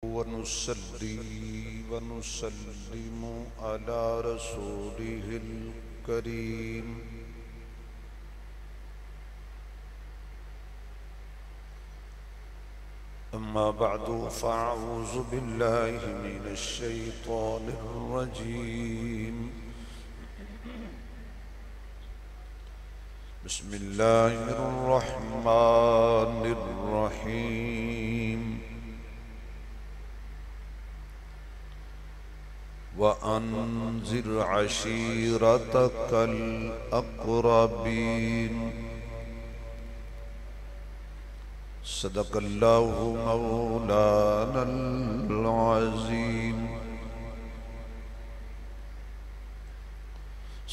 ونصلي ونسلم على رسوله الكريم أما بعد فأعوذ بالله من الشيطان الرجيم بسم الله الرحمن الرحيم وأنذر عشيرتك الأقربين صدق الله مولانا العظيم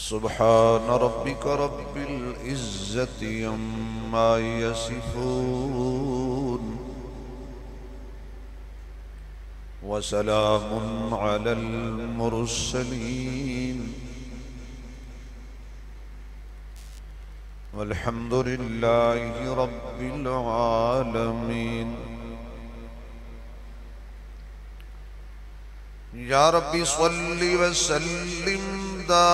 سبحان ربك رب العزة عما يصفون وسلام على المرسلين والحمد لله رب العالمين يا ربي صل وسلم دائما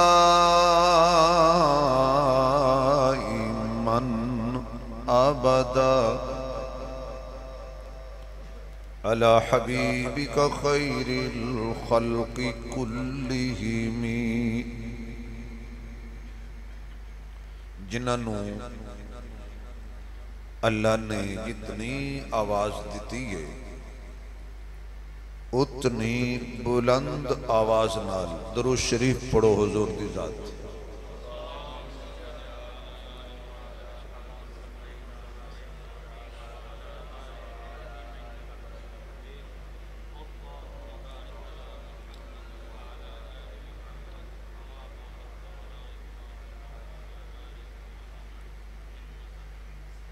أبدا على حبيبك خير الخلق كلهم جنہوں اللہ نے جتنی آواز دیتی ہے اتنی بلند آواز نال درود شریف پڑھو حضور دی ذات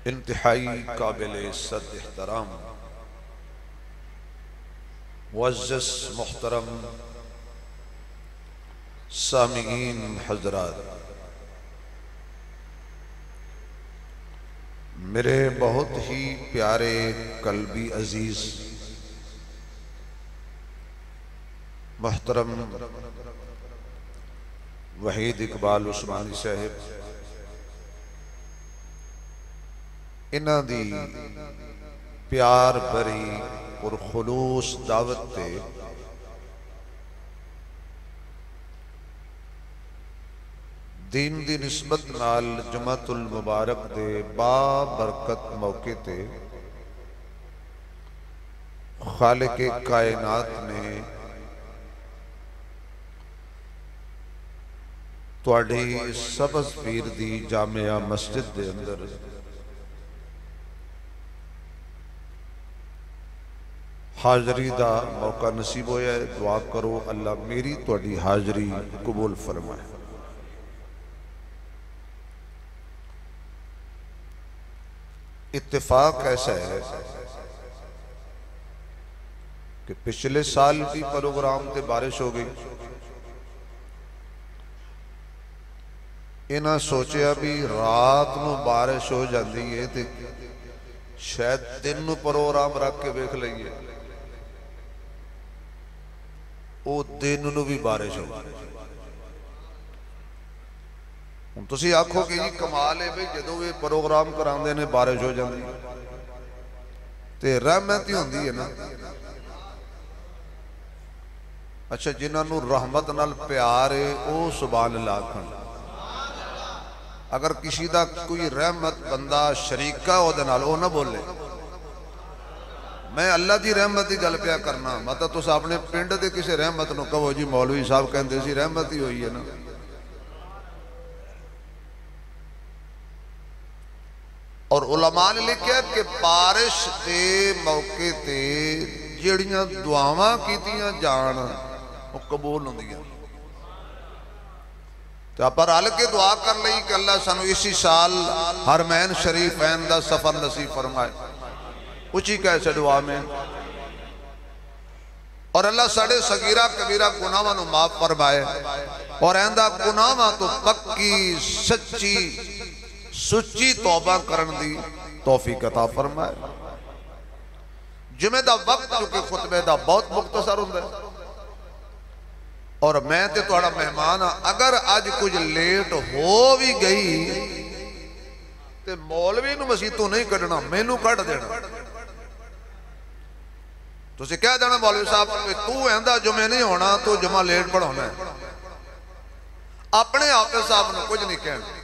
انتہائی قابل عزت احترام معزز محترم سامعین حضرات، میرے بہت ہی پیارے قلبی عزیز محترم وحید اقبال عثمانی صاحب، انہ دی پیار بری اور خلوص دعوت تے دین دی نسبت نال جمعۃ المبارک دے بابرکت موقع تے خالق کائنات نے تواڈی سبز پیر دی جامعہ مسجد دے اندر حاضری دا موقع نصیب ہویا ہے۔ دعا کرو اللہ میری تواڈی حاضری قبول فرمائے۔ اتفاق ایسا ہے کہ پچھلے سال بھی پروگرام تے بارش ہو گئی، انہاں سوچیا بھی رات نو بارش ہو جاندی ہے تے شاید دن نو پروگرام رکھ کے ویکھ لئیے، او دن نو بھی بارش ہو گئی۔ تسی آکھو کہ یہ کمال ہے بھئی جدو یہ پروگرام کراندے نے بارش ہو جاندی تے رحمت ہی ہوندی ہے نا۔ اچھا جنہاں نو رحمت نال پیار ہے او سبحان اللہ کھن، اگر کسی دا کوئی رحمت بندہ شریکہ ہو دے نال او نہ بولے۔ میں اللہ دی رحمت دی گل پیا کرنا، مطلب تو اپنے پنڈ دے کسی رحمت نو کہو جی مولوی صاحب کہندے سی رحمت ہی ہوئی ہے نا۔ اور علماء نے لکھیا کہ بارش دے موقع تے جڑیاں دعاواں کیتیاں جان وہ قبول ہوندیاں۔ تو آپ رل کے دعا کر لئی کہ اللہ سانو اسی سال حرمین شریفین دا سفر نصیب فرمائے، اچھی کیسے دعا میں، اور اللہ ساڑھے صغیرہ کبیرہ گناہاں نو معاف فرمائے، اور آئندہ گناہاں تو پکی سچی توبہ کرن دی توفیق عطا فرمائے۔ جمعے دا وقت چونکہ خطبے دا بہت مختصر ہوندہ ہے اور میں تے تھوڑا مہمان ہاں اگر آج کچھ لیٹ ہو بھی گئی تے مولوی نو مسیح تو نہیں کٹنا مینو کٹ دینا تو اسے کہہ دینا مولوی صاحب تو ایندہ جمعے نہیں ہونا تو جمعہ لیٹ پڑھونا ہے اپنے حافظ صاحب نے کچھ نہیں کہنا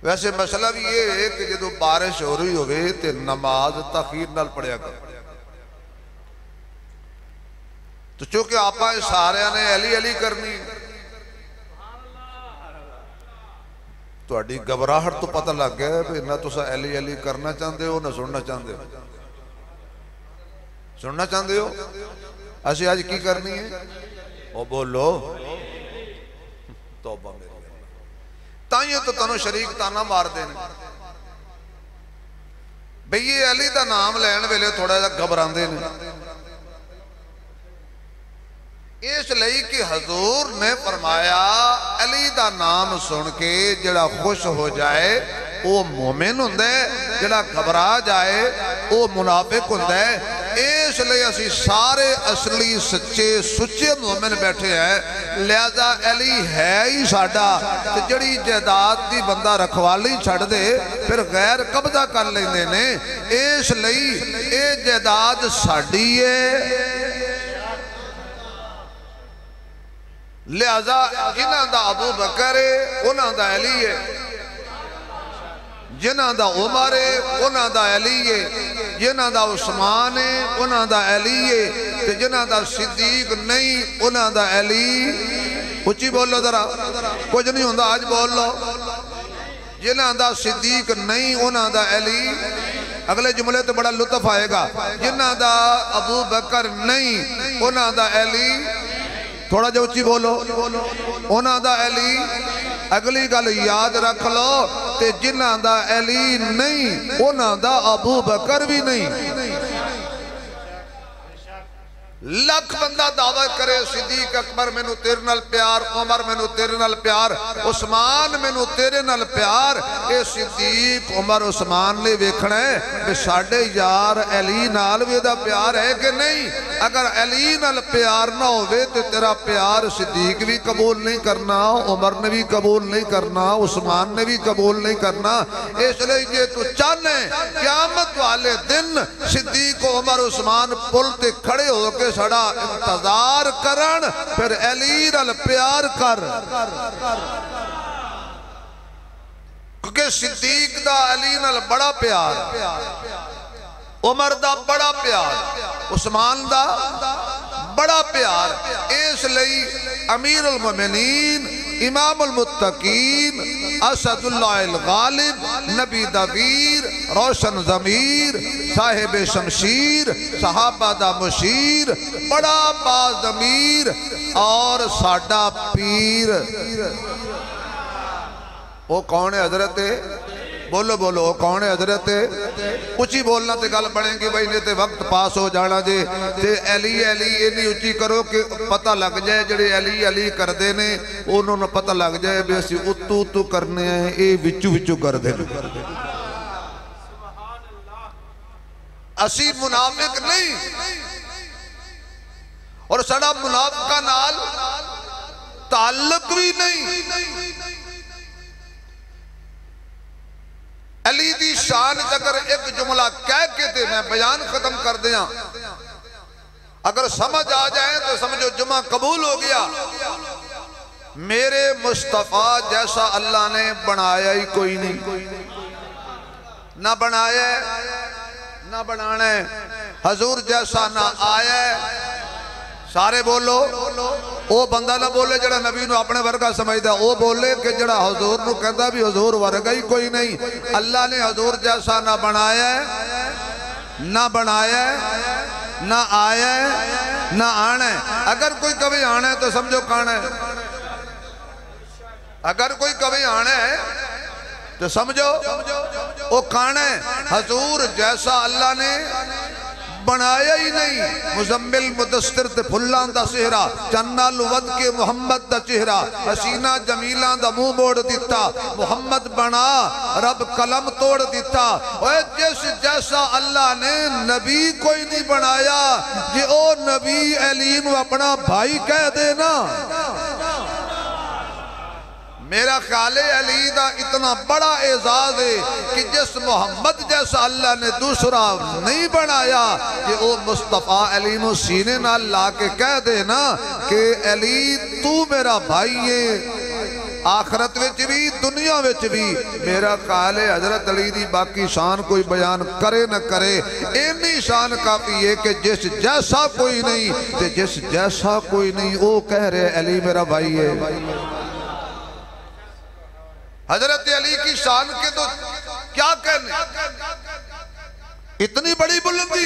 ویسے مسئلہ بھی یہ ہے کہ جدو بارش ہو رہی ہوئے تے نماز تاخیر نال پڑھیا کر تو چونکہ آپا سارے نے علی علی کرنی تو اڈی گھبراہٹ تو پتہ لگ گیا ہے نہ تو سا علی علی کرنا چاہتے ہو نہ سننا چاہتے ہو سننا چاہتے ہو ایسے آج کی کرنی ہے او بولو توبہ میرے تائیوں تو تنو شریک تانا مار دینے بھئی یہ علی دا نام لین ویلے تھوڑا جا گھبران دینے اس لئی کہ حضور نے فرمایا علی دا نام سن کے جڑا خوش ہو جائے وہ مومن ہوندے جڑا گھبرا جائے وہ منافق ہوندے اس لئے اسی سارے اصلی سچے سچے مومن بیٹھے ہیں لہذا علی ہے ہی ساڑا جڑی جائیداد دی بندہ رکھوالی چھڑ دے پھر غیر قبضہ کر لیندے نے اس لئی اے جائیداد ساڑی ہے لہذا جنہاں دا ابو بکر ہے انہاں دا علی ہے جنہاں دا عمر ہے انہاں دا علی ہے جنہاں دا عثمان ہے انہاں دا علی ہے جنہاں دا صدیق نہیں انہاں دا علی اچھی بول لو ذرا کچھ نہیں ہوندہ آج بول لو جنہاں دا صدیق نہیں انہاں دا علی اگلے جملے تو بڑا لطف آئے گا جنہاں دا ابو بکر نہیں انہاں دا علی تھوڑا جو اچھی بولو انہاں دا علی اگلی گل یاد رکھ لو تے جنہاں دا علی نہیں انہاں دا ابو بکر بھی نہیں لکھ بندہ دعویٰ کرے صدیق اکبر میں نو تیرے نال پیار عمر میں نو تیرے نال پیار عثمان میں نو تیرے نال پیار اے صدیق عمر عثمان نے ویکھنا ہے کہ ساڑھے یار علی نال بھی دا پیار ہے کہ نہیں اگر علی نال پیار نہ ہوئے تو تیرا پیار صدیق بھی قبول نہیں کرنا عمر نے بھی قبول نہیں کرنا عثمان نے بھی قبول نہیں کرنا اس لئے یہ تو چاہنے قیامت والے دن صدیق عمر عثمان پلتے کھڑے ہو کے سڑا انتظار کرن پھر علی نال پیار کر کیونکہ صدیق دا علی نال بڑا پیار عمر دا بڑا پیار عثمان دا بڑا پیار اس لئی امیر المومنین امام المتقین اسد اللہ الغالب نبی دا ویر روشن ضمیر صاحب شمشیر صحابہ دا مشیر بڑا باضمیر اور ساڑا پیر وہ کون ہے حضرت بولو بولو وہ کون ہے حضرت اچھی بولنا تے گل بڑھیں گی بھائی نہیں تے وقت پاس ہو جانا جے تے علی علی انہی اچھی کرو کہ پتہ لگ جائے جڑے علی علی کر دینے انہوں نے پتہ لگ جائے بے اسی اتو اتو کرنے ہیں اے وچو وچو کر دینے اسی منافق نہیں اور سڑا منافقہ نال تعلق بھی نہیں علی دی شان اگر ایک جملہ کہہ کے دے میں بیان ختم کر دیا اگر سمجھ آ جائیں تو سمجھو جمعہ قبول ہو گیا میرے مصطفیٰ جیسا اللہ نے بنایا ہی کوئی نہیں نہ بنایا نہ بنانا ہے حضور جیسا نہ آیا ہے سارے بولو او بندہ نہ بولے جڑا نبی نو اپنے ورگا سمجھدا او بولے کہ جڑا حضور نو کہندا بھی حضور ورگا ہی کوئی نہیں اللہ نے حضور جیسا نہ بنایا ہے نہ بنایا ہے نہ آیا ہے نہ آنا ہے اگر کوئی کبھی آنا ہے تو سمجھو کانا ہے اگر کوئی کبھی آنا ہے تو سمجھو او کانا ہے حضور جیسا اللہ نے بنایا ہی نہیں مزمل مدثر تے پھلاں دا چہرہ چنا لود کے محمد دا چہرہ حسینہ جمیلاں دا منہ موڑ دیتا محمد بنا رب قلم توڑ دیتا اوے جس جیسا اللہ نے نبی کوئی نہیں بنایا جی او نبی علی نو اپنا بھائی کہہ دے نا میرا خیال علی دا اتنا بڑا اعزاز ہے کہ جس محمد جیسا اللہ نے دوسرا نہیں بنایا کہ وہ مصطفیٰ علی نو سینے نہ لا کے کہہ دے نا کہ علی تو میرا بھائی ہے آخرت وچ بھی دنیا وچ بھی میرا خیال ہے حضرت علی دی باقی شان کوئی بیان کرے نہ کرے اینی شان کافی ہے کہ جس جیسا کوئی نہیں تے جس جیسا کوئی نہیں وہ کہہ رہے علی میرا بھائی ہے حضرت علی کی شان کے تو کیا کہنے اتنی بڑی بلندی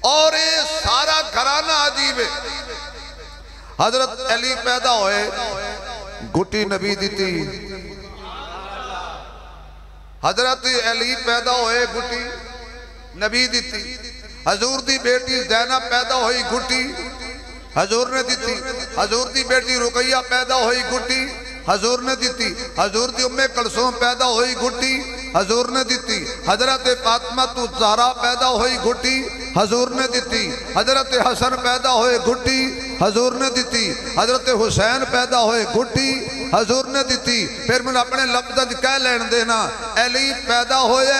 اور یہ سارا گھرانہ عجیب ہے حضرت علی پیدا ہوئے گھٹی نبی دیتی حضرت علی پیدا ہوئے گھٹی نبی دیتی حضور دی بیٹی زینب پیدا ہوئی گھٹی حضور نے دیتی حضور دی بیٹی رقیہ پیدا ہوئی گھٹی حضور نے دیتی حضور دی ام کلثوم پیدا ہوئی گھٹی حضور نے دیتی حضرت فاطمہ الزہرا پیدا ہوئی گھٹی حضور نے دیتی حضرت حسن پیدا ہوئے گھٹی حضور نے دیتی حضرت حسین پیدا ہوئے گھٹی حضور نے دیتی پھر میں اپنے لفظ کہہ لین دینا علی پیدا ہوئے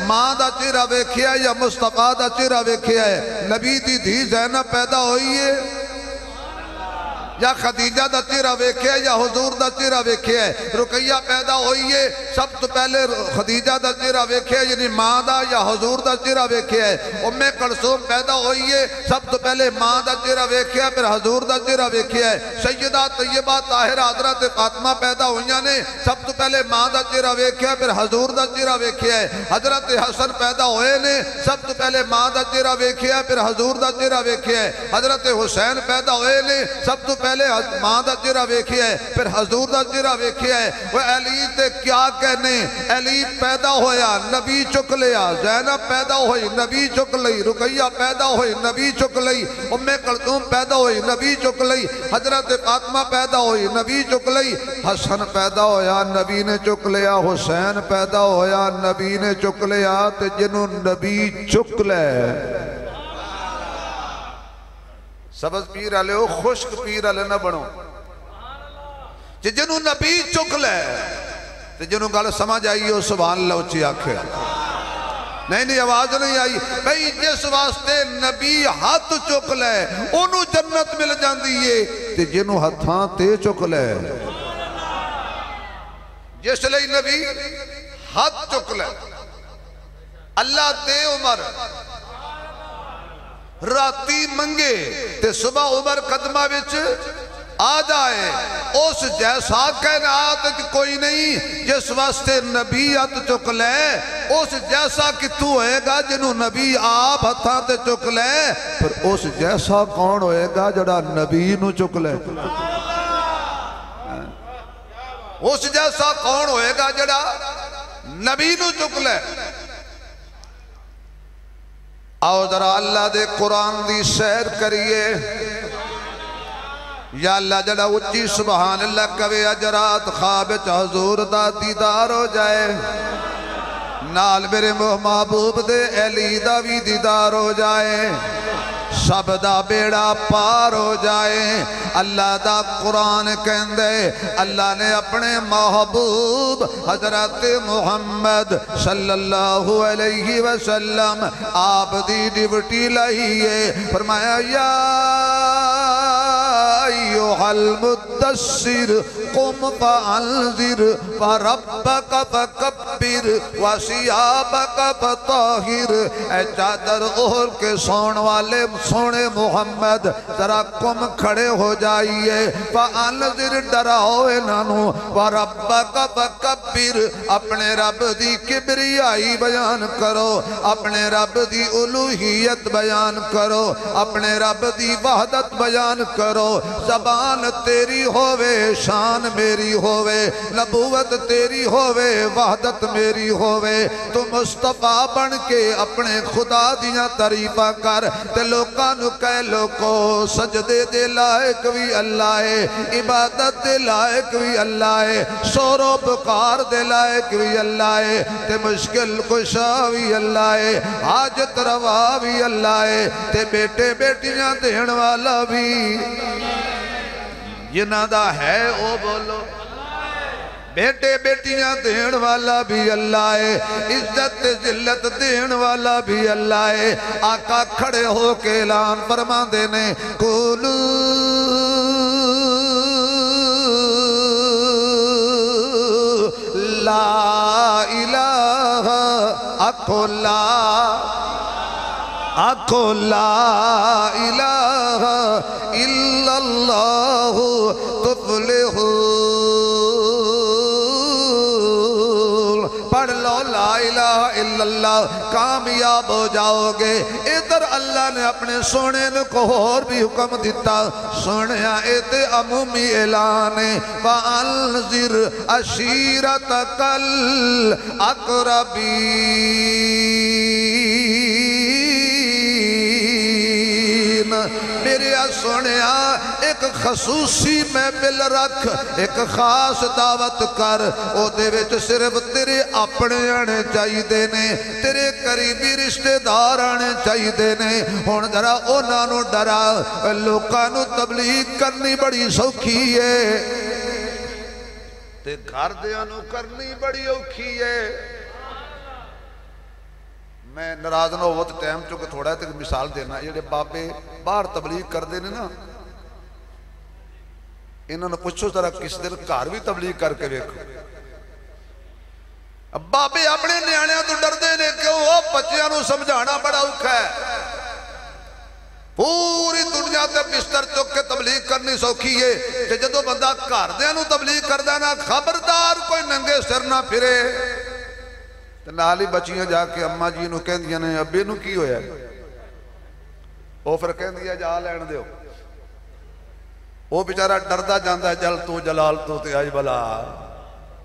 ماں دا چہرہ ویکھیا یا مصطفیٰ دا چہرہ ویکھیا ہے نبی دی دھی زینب پیدا ہوئی ہے یا خدیجہ دا چہرہ ویکھے یا حضور دا چہرہ ویکھے رقیہ پیدا ہوئی ہے سب تو پہلے خدیجہ دا چہرہ ویکھے یعنی ماں دا یا حضور دا چہرہ ویکھے ام کلثوم پیدا ہوئی ہے سب تو پہلے ماں دا چہرہ ویکھے پھر حضور دا چہرہ ویکھے سیدہ طیبہ طاہرہ حضرت فاطمہ پیدا ہوئیاں نے سب تو پہلے ماں دا چہرہ ویکھے پھر حضور دا چہرہ ویکھے حضرت حسن پیدا ہوئے نے سب تو پہلے ماں دا چہرہ ویکھے پھر حضور دا چہرہ ویکھے حضرت حسین پیدا ہوئے نے سب تو پہلے ماں دا چہرہ ویکھے پھر حضور دا چہرہ ویکھے وہ علی تے کیا کہنے علی پیدا ہویا نبی چک لیا زینب پیدا ہوئی نبی چک لئی رقیہ پیدا ہوئی نبی چک لئی ام کلثوم پیدا ہوئی نبی چک لئی حضرت فاطمہ پیدا ہوئی نبی چک لئی حسن پیدا ہویا نبی نے چک لیا حسین پیدا ہویا نبی نے چک لیا تے جنہوں نبی چک لے سبز پیر آلے ہو خشک پیر آلے نہ بڑھو جنہوں نبی چک لے جنہوں گالے سمجھ آئی ہو سبحان اللہ اچھی آنکھیں نہیں آواز نہیں آئی بھئی جس واسطے نبی ہاتھ چک لے انہوں جنت مل جان دیئے جنہوں ہاتھاں تے چک لے جس لئے نبی ہاتھ چک لے اللہ دے عمر راتی منگے تے صبح عمر قدمہ وچ آ جائے اس جیسا کائنات کوئی نہیں جس واسطے نبی ہاتھ چک لے اس جیسا کتوں ہوئے گا جنہوں نبی آپ ہتھاں تے چک لے پھر اس جیسا کون ہوئے گا جڑا نبی نو چک لے اس جیسا کون ہوئے گا جڑا نبی نو چک لے آؤ ذرا اللہ دے قرآن دی سیر کریے یا اللہ جڑا اچھی سبحان اللہ کوے اجرات خواب حضور دا دیدار ہو جائے نال میرے محبوب دے علی دا بھی دیدار ہو جائے سب دا بیڑا پار ہو جائے اللہ دا قرآن کہندے اللہ نے اپنے محبوب حضرت محمد صلی اللہ علیہ وسلم آپ دی ڈیوٹی لائیے فرمایا یا ایوہ المدثر قم فانذر فربک فکبر وسیابک فطاہر اے چادر اوڑھ کے سون والے سونے محمد ذرا کم کھڑے ہو جائیے فانذر ڈراؤ انہوں وربک فکبر اپنے رب دی کبریائی بیان کرو اپنے رب دی الوہیت بیان کرو اپنے رب دی وحدت بیان کرو زبان تیری ہووے شان میری ہووے نبوت تیری ہووے وحدت میری ہووے تو مصطفیٰ بن کے اپنے خدا دیاں تعریفاں کر تے لوکاں نو کہہ لوکو سجدے دے لائق بھی اللہ ہے عبادت دے لائق بھی اللہ ہے شور و پکار دے لائق بھی اللہ ہے تے مشکل کشا بھی اللہ ہے حاجت روا بھی اللہ ہے تے بیٹے بیٹیاں دین والا بھی جنہ دا ہے او بولو بیٹے بیٹیاں دین والا بھی اللہ ہے عزت ذلت دین والا بھی اللہ ہے آقا کھڑے ہو کے اعلان فرما دینے قولو لا الہ اکو لا الہ الا اللہ تفلحون پڑھ لو لا الہ الا اللہ کامیاب ہو جاؤ گے ادھر اللہ نے اپنے سونے کو اور بھی حکم دیتا سونے ایت عمومی اعلان وَأَنذِرْ عَشِيرَتَكَ الْأَقْرَبِينَ میرے سونیا ایک خصوصی محفل رکھ ایک خاص دعوت کر او دے وچ صرف تیرے اپنے آنے چاہی دینے تیرے قریبی رشتہ دار آنے چاہی دینے ہون ذرا اونا نو ڈرا لوکانو تبلیغ کرنی بڑی سوکھی ہے تے گھر دیانو کرنی بڑی اوکھی ہے میں ناراض نہ ہو تو ٹائم چونکہ تھوڑا ہے تو مثال دینا یہ بابے باہر تبلیغ کر دینے نا انہوں نے پوچھو ذرا کس دن گھر بھی تبلیغ کر کے دیکھو بابے اپنے نیانے تو ڈر دینے کیوں وہ بچیاں نو سمجھانا بڑا اوکھا ہے پوری دنیا تے بستر چک کے تبلیغ کرنی سوکھی ہے کہ جدو بندہ گھر دیاں نو تبلیغ کر دینا خبردار کوئی ننگے سر نہ پھرے نالی بچیاں جا کے اممہ جی نو کہن دیا نے ابے نو کی ہویا ہے وہ پھر کہن دیا جا لین دیو وہ بیچارہ ڈردہ جاندہ ہے جل تو جلال تو تے آج بلا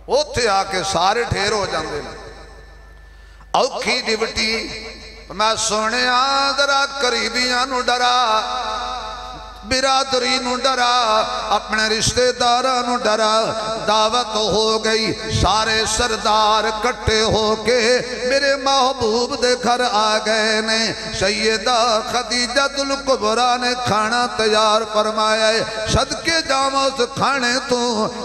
وہ تھے آکے سارے ٹھیر ہو جاندے اوکھی ڈیوٹی میں سونے آدھرا قریبیاں نو ڈرا برادری نو ڈرا اپنے رشتہ دارانو ڈرا دعوت ہو گئی سارے سردار کٹے ہو کے میرے محبوب دے گھر آ گئے نے سیدہ خدیجہ الکبریٰ نے کھانا تیار فرمایا ہے صدقے جامع اس کھانے تو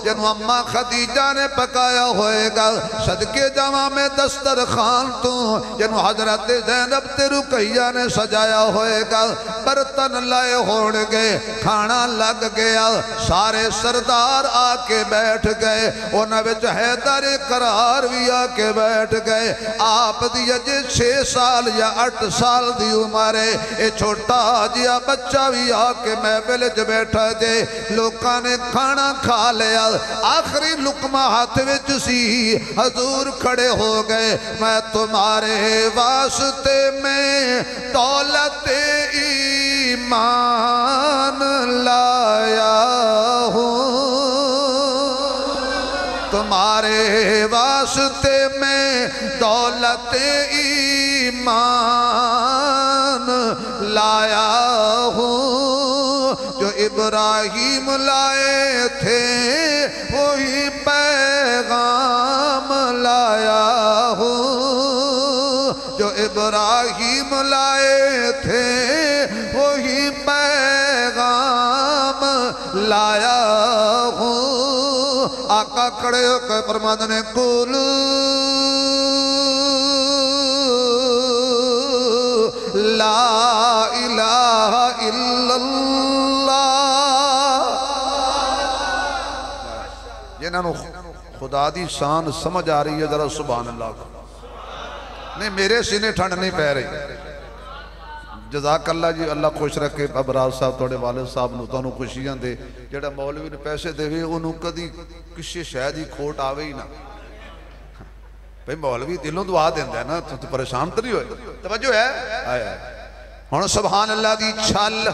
جنہوں اممہ خدیجہ نے پکایا ہوئے گا صدقے جامع میں دسترخوان تو جنہوں حضرت زینب تے رقیہ نے سجایا ہوئے گا برتن لائے ہوڑ گئے کھانا لگ گیا سارے سردار آکے بیٹھ گئے انہاں وچ حیدر قرار بھی آکے بیٹھ گئے آپ دیا جے 6 سال یا 8 سال دی عمرے اے چھوٹا جیا بچہ بھی آکے محفل وچ بیٹھا جے لوکاں نے کھانا کھا لیا آخری لقمہ ہاتھ وچ سی حضور کھڑے ہو گئے میں تمہارے واسطے میں دولت ایمان لایا ہوں تمہارے واسطے میں دولت ایمان لایا ہوں جو ابراہیم لائے تھے وہی پیغام لایا ہوں جو ابراہیم لائے تھے وہی پیغام لایا ہوں آقا کھڑے ہو کے فرماتے ہیں قولو لا الہ الا اللہ جنہوں خدا دی شان سمجھ آ رہی ہے ذرا سبحان اللہ کو نہیں میرے سینے ٹھنڈ نہیں پہ رہی جزاک اللہ جی اللہ خوش رکھے ابرار صاحب توڑے والد صاحب نو تو انہوں خوشیاں دے جڑا مولوی نے پیسے دے ہوئے انہوں کدی کسی شاید ہی کھوٹ آوے ہی نا بھئی مولوی دلوں دعا دیندہ ہے نا تو پریشان تو نہیں ہوئے توجہ ہے آیا ہون سبحان اللہ دی چھل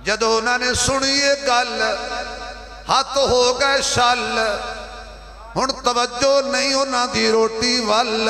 جدو انہوں نے سنیے گل ہاتھ ہو گئے شل ہن توجہ نہیں انہاں دی روٹی وال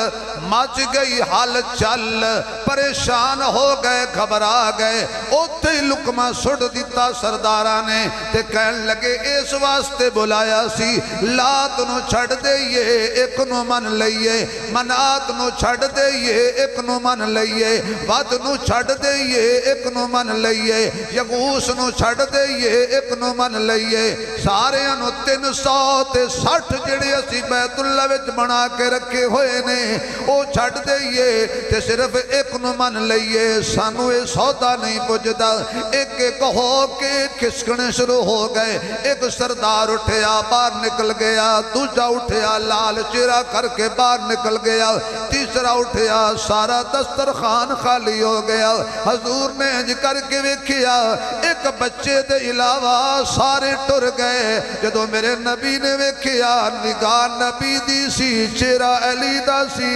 مچ گئی حال چل پریشان ہو گئے گھبرا گئے اوتھے لقمہ سٹ دیتا سردارہ نے تے کہن لگے اس واسطے بلایا سی لات نو چھڑ دئیے ایک نو من لئیے منات نو چھڑ دئیے ایک نو من لئیے ود نو چھڑ دئیے ایک نو من لئیے یغوس نو چھڑ دئیے ایک نو من لئیے سارے انو 360 جڑے اسی بیت اللہ وچ بنا کے رکھے ہوئے نے او چھڑ دئیے تے صرف ایک نو من لئیے سانو اے سودا نہیں پجدا ایک ایک ہو کے کھسکنے شروع ہو گئے ایک سردار اٹھیا باہر نکل گیا دوسرا اٹھیا لال چہرہ کر کے باہر نکل گیا تیسرا اٹھیا سارا دسترخوان خالی ہو گیا حضور نے انج کر کے ویکھیا ایک بچے دے علاوہ سارے ٹر گئے جدو میرے نبی نے ویکھیا نگاہ نبی دی سی چہرہ علی دا سی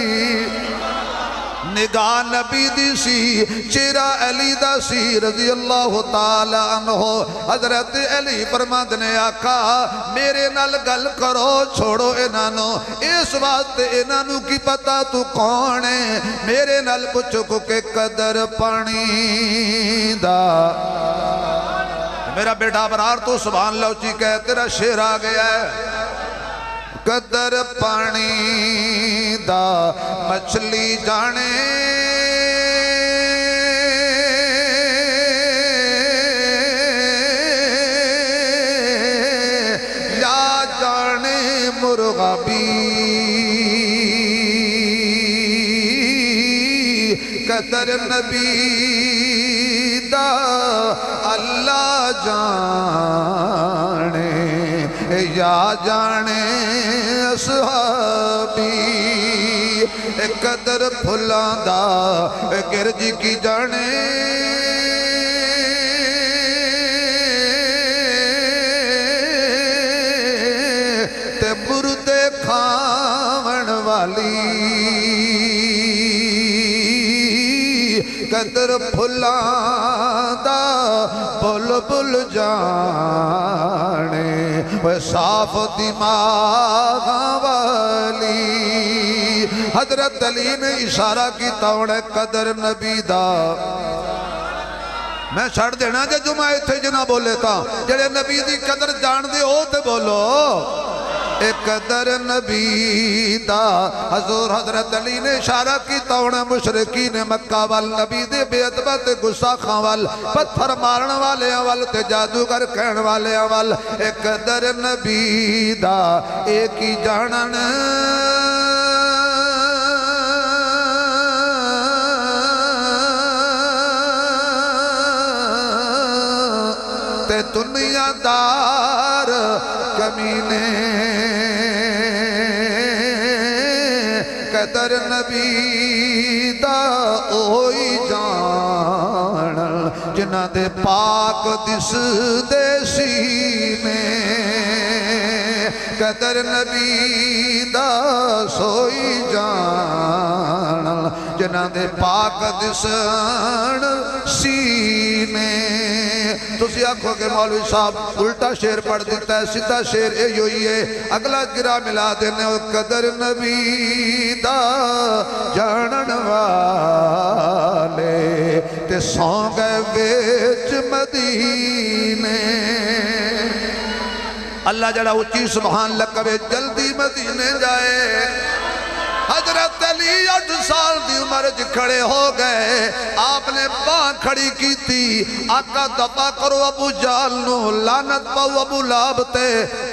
نگاہ نبی دی سی چہرہ علی دا سی رضی اللہ تعالی عنہ حضرت علی فرماند نے آقا میرے نال گل کرو چھوڑو انانو اس واسطے انانو کی پتا تو کون ہے میرے نال پوچھو کو کہ قدر پانی دا میرا بیٹا برار تو سبحان اللہ اچھی کہے تیرا شیر آ گیا ہے قدر پانی دا مچھلی جانے یا جانے مرغا بھی قدر نبی دا اللہ جانے یا جانے اصحابی قدر پھلان دا گرجی کی جانے تے مردے کھاون والی قدر پھلان دا بلبل جانے صاف دماغ والی حضرت علی نے اشارہ کی توڑے قدر نبی دا میں چھڑ دینا جے جمعہ تھے جنا بولے تا جڑے نبی دی قدر جان دے ہو تے بولو اے قدر نبی دا حضور حضرت علی نے اشارہ کی توڑے مشرقین مکہ وال نبی دے بے ادبت گساخاں وال پتھر مارن والے وال تے جادوگر کہن والے وال اے قدر نبی دا ایک ہی جانن تے دنیا دار کمینے قدر نبی دا اوہی جان جنہ دے پاک دس دیسی میں قدر نبی دا سوئی جان جنہ دے پاک دسن سینے تسی آنکھوں کے مولوی صاحب الٹا شیر پڑھ دیتا ہے سیدھا شیر اے یوئی ہے اگلا گرہ ملا دینے قدر نبی دا جانن والے تے سونگے ویچ مدینے اللہ جڑا اچھی سبحان لکوے جلدی مدینے جائے حضرت علی 8 سال دی عمر کھڑے ہو گئے آپ نے باں کھڑی کی تھی آقا دفع کرو ابو جال نو لعنت پاو ابو لاب تے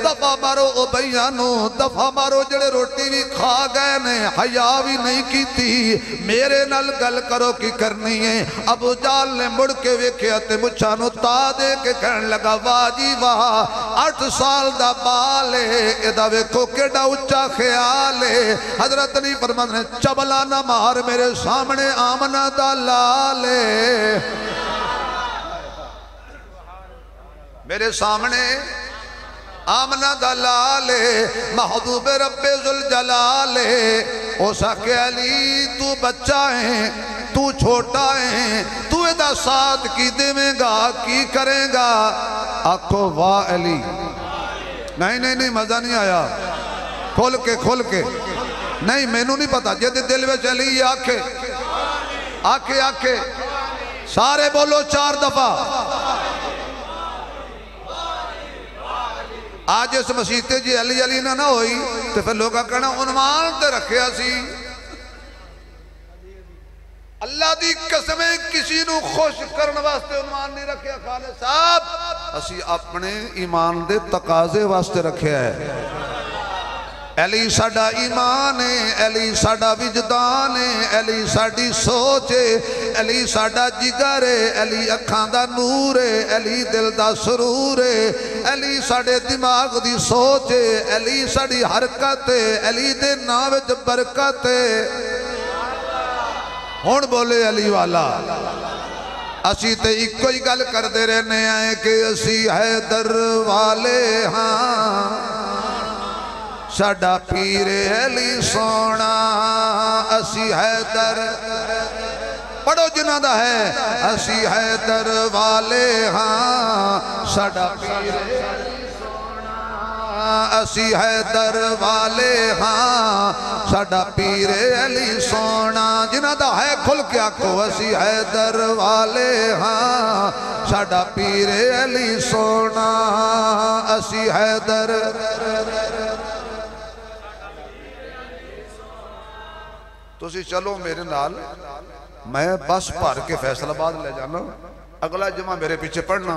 دفع مارو ابیہ نو دفع مارو جڑے روٹی بھی کھا گئے نے حیاء بھی نہیں کی تھی میرے نال گل کرو کی کرنی ہے ابو جال نے مڑ کے ویکھیا تے مچھا نو تا دے کے کہن لگا واہ جی واہ 8 سال دا بالے ادا ویکھو کیڑا اچھا خیالے حضرت علی فرماتے نے چبلا نہ مار میرے سامنے آمنہ دا لالے میرے سامنے آمنہ دا لالے محبوب رب ذوالجلالے او ساکے علی تو بچہ ہے تو چھوٹا ہے تو ادا ساتھ کی دے گا کی کرے گا آکھو واہ علی نہیں مزہ نہیں آیا کھول کے نہیں میں نو نہیں پتا جدے دل میں چلی آکھے سارے بولو 4 دفعہ آج اس مسیحتے جی علی نہ ہوئی تو پھر لوگا کہنا عنوان تے رکھیا سی اللہ دی قسمیں کسی نو خوش کرن واسطے عنوان نہیں رکھیا خالد صاحب اسی اپنے ایمان دے تقاضے واسطے رکھیا ہے علی ساڈا ایمان ہے علی ساڈا وجدان ہے علی ساڈی سوچ ہے علی ساڈا جگر ہے علی اکھاں دا نور ہے علی دل دا سرور ہے علی ساڈے دماغ دی سوچ ہے علی ساڈی حرکت ہے علی دے نام وچ برکت ہے ہن بولے علی والا اسی تے ایک کوئی گل کردے رہنے آئے کہ اسی حیدر والے ہاں ساڈا پیر علی سونا اسی حیدر پڑھو جنہ دا ہے اسی حیدر والے ہاں ساڈا پیر علی سونا اسی حیدر والے ہاں ساڈا پیر علی سونا جنہ دا ہے کھل کے آکھو اسی حیدر والے ہاں ساڈا پیر علی سونا اسی حیدر تسی چلو میرے نال میں بس بھر کے فیصل آباد لے جانا اگلا جمعہ میرے پیچھے پڑھنا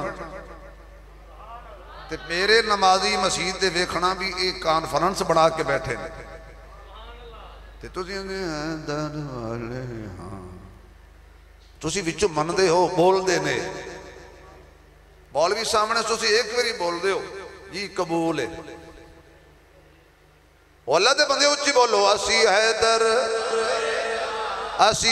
تے میرے نمازی مسجد دے ویکھنا بھی ایک کانفرنس بنا کے بیٹھے تے تسی حیدر والے ہاں تسی وچوں من دے ہو بول دے نے مولوی سامنے تسی ایک باری بول دے ہو جی قبول ہے اللہ دے بندے اچھی بولو اسی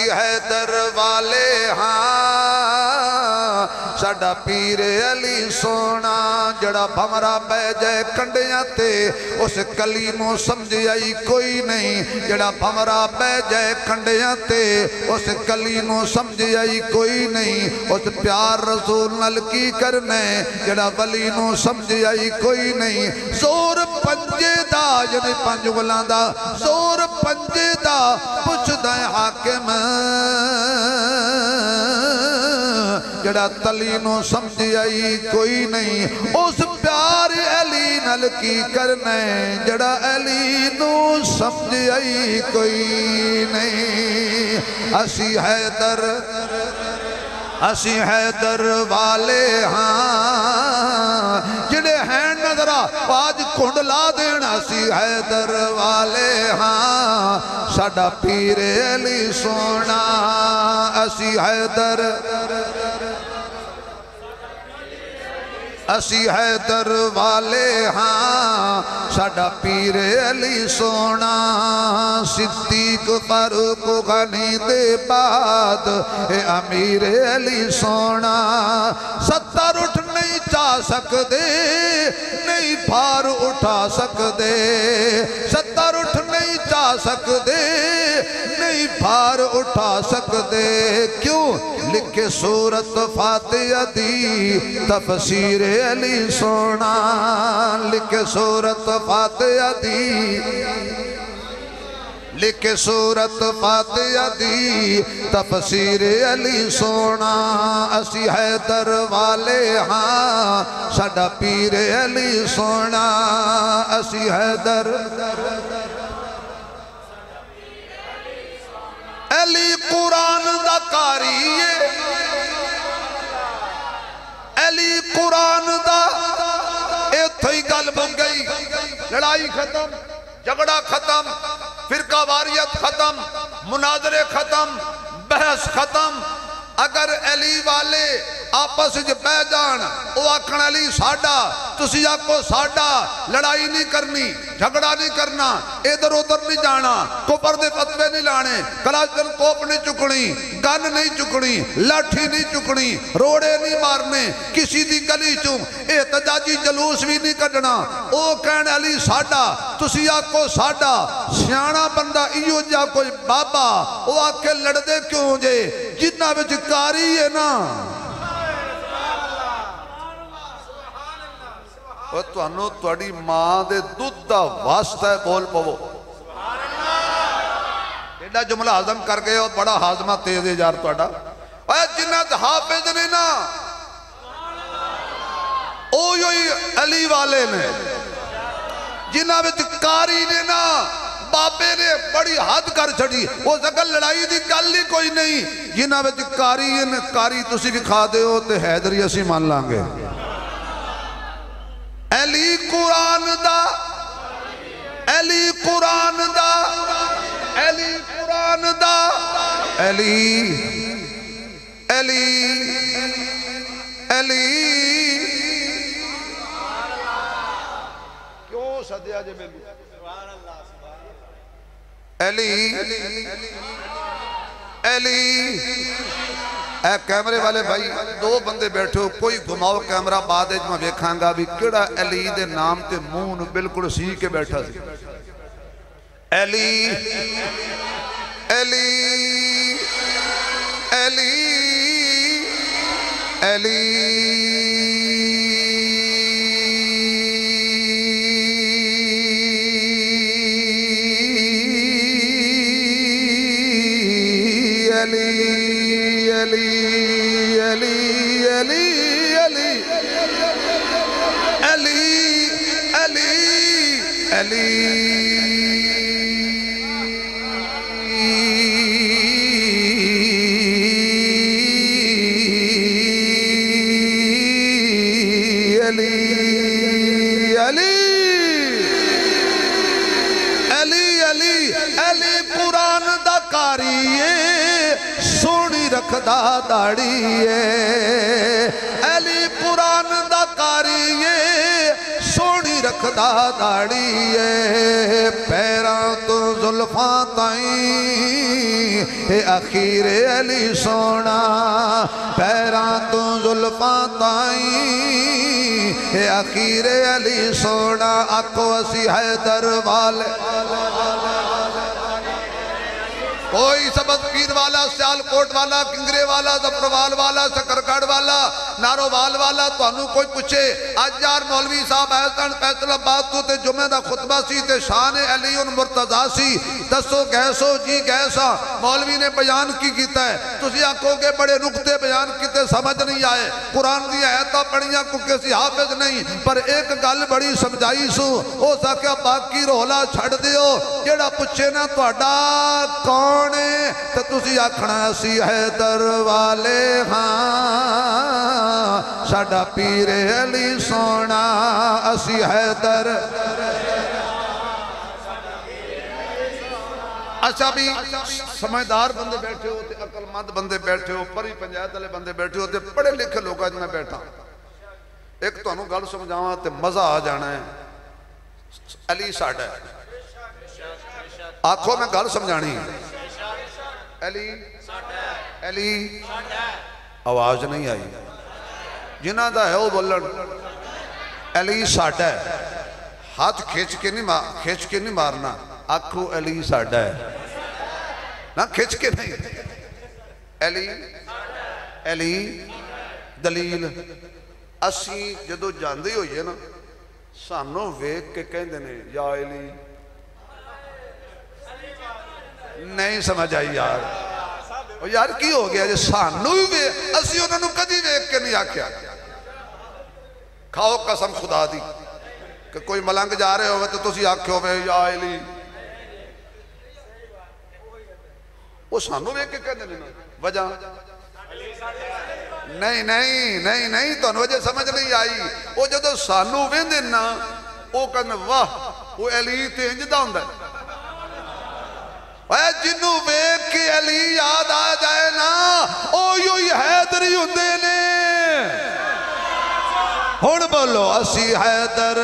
حیدر والے ہاں ساڈا پیر علی سونا جڑا بھمرا بے جائے کنڈیاں تے اس کلی نو سمجھ آئی کوئی نہیں جڑا بھمرا بے جائے کنڈیاں تے اس کلی نو سمجھ آئی کوئی نہیں اس پیار رسول نل کی کرنے جڑا ولی نو سمجھ آئی کوئی نہیں زور پنجے دا جنہیں پنج گلان دا زور پنجے دا پچھ دائیں حاکم جڑا تلی نو سمجھ آئی کوئی نہیں اس پیار علی نل کی کرنے جڑا علی نو سمجھ آئی کوئی نہیں اسی حیدر والے ہاں جڑے ہیں نظرہ آج کنڈلا دینا اسی حیدر والے ہاں ساڈا پیر علی سونا اسی حیدر والے ہاں ساڈا پیر علی سونا صدیق فاروق غنی دے بعد اے امیر علی سونا 70 اٹھ نہیں چاہ سکدے نہیں بھار اٹھا سکدے 70 اٹھ نہیں چاہ سکدے نہیں بھار اٹھا سکدے کیوں لکھے سورت فاتحہ دی تفسیر علی سونا لکھے سورت فاتحہ دی لکھے سورت فاتحہ دی تفسیر علی سونا اسی حیدر والے ہاں ساڈا پیر علی سونا اسی حیدر علی قرآن دا قاری علی قرآن دا ایتھے گل بن گئی لڑائی ختم جھگڑا ختم فرقہ واریت ختم مناظرے ختم بحث ختم اگر علی والے آپس جو بہ جان او آکھن علی ساڈا تسی آکھو ساڈا لڑائی نہیں کرنی جھگڑا نہیں کرنا، ادھر ادھر نہیں جانا، کفر دے فتوے نہیں لانے، کلاشن کوپ نہیں چکنی، گن نہیں چکنی، لاٹھی نہیں چکنی، روڑے نہیں مارنے، کسی دی گلی چوں احتجاجی جلوس بھی نہیں کڈنا۔ او کہنے علی ساڈا، تسی آکو ساڈا، سیانا بندہ ایو جا کوئی بابا، او آکے لڑ دے کیوں جے، جنہ وچ کاری ہے نا۔ وہ توانو توڑی ماں دے دودھ دا واسطہ ہے، بول پو ایڈا جملہ حضم کر گئے ہو، بڑا حاضمہ تیز ہے یار توڑا۔ اے جنہ حافظ نے نا، او یوی علی والے نے، جنہ وچ کاری نے نا، بابے نے بڑی حد کر چھڑی، وہ زگل لڑائی دی گل ہی کوئی نہیں، جنہ وچ کاری نے، کاری تسی بھی کھا دے ہو تے حیدری اسی مان لانگے۔ علی قرآن دا، علی قرآن دا، علی قرآن دا، علی علی علی کیوں صدیہ جے میں علی علی اے کیمرے والے بھائی دو بندے بیٹھے ہو، کوئی گھماؤ کیمرہ بعد ہے میں دیکھاں گا بھی کیڑا علی دے نام تے مون بالکل سی کے بیٹھا سی۔ علی علی علی علی رکھدا داڑی ہے علی قرآن دا کاری ہے سونی رکھدا داڑی ہے پیران تو زلفاں تائیں اے اخیر علی سونا پیران تو زلفاں تائیں اے اخیر علی سونا آکو اسی حیدر والے کوئی سبز پیر والا سیال کوٹ والا کنگرے والا زفروال والا سکرگڑ والا نارووال والا تو انہوں کوئی پوچھے آج یار مولوی صاحب ایسان فیصل آباد تو تے جمعہ دا خطبہ سی تے شان علی مرتضی سی دسو گیسو جی گیسا مولوی نے بیان کی کیتا ہے تسی آنکھوں کے بڑے نقطے بیان کیتے سمجھ نہیں آئے قرآن دی آیتہ پڑھیاں کو کسی حافظ نہیں پر ایک گل بڑی سمجھائی سو ہو سکیا باقی رولا چھڑ دیو جیڑا پوچھے نا تو اڈا کون تو تسی آکھنا اسی حیدر والے ہاں ساڑا پیر علی سونا اسی حیدر اچھا بھی سمجھدار بندے بیٹھے ہو تے عقل مند بندے بیٹھے ہو پری پنجایت والے بندے بیٹھے ہو تے پڑھے لکھے لوگ آج میں بیٹھا ایک تو انہوں گل سمجھاواں تے مزہ آ جانا ہے علی ساڑا ہے آنکھوں میں گل سمجھانی ہے علی علی آواز نہیں آئی جنہ دا ہے وہ بولن علی ساڑا ہے ہاتھ کھیچ کے نہیں مارنا آنکھو علی ساڑا ہے نہ کھیچ کے نہیں علی علی دلیل اسی جدو جاندی ہوئی ہے نا سانو ویک کے کہیں دینے یا علی نہیں سمجھ آئی یار یار کی ہو گیا جی سانو بھی اسی انہوں نے کدی ویک کے نہیں آکیا کھاؤ قسم خدا دی کہ کوئی ملنگ جا رہے ہوئے تو تسی آکھے ہوئے یا علی وہ سانو ویک کے کہنے لینا وجہ نہیں تو انہوں وجہ سمجھ نہیں آئی وہ جدو سانو ویندن نا وہ کہنے واہ وہ علی تے انجدہ ہوندہ ہے اے جنو ویک کی علی یاد آ جائے نا او یو ہی حیدری ہوندے نے ہون بولو اسی حیدر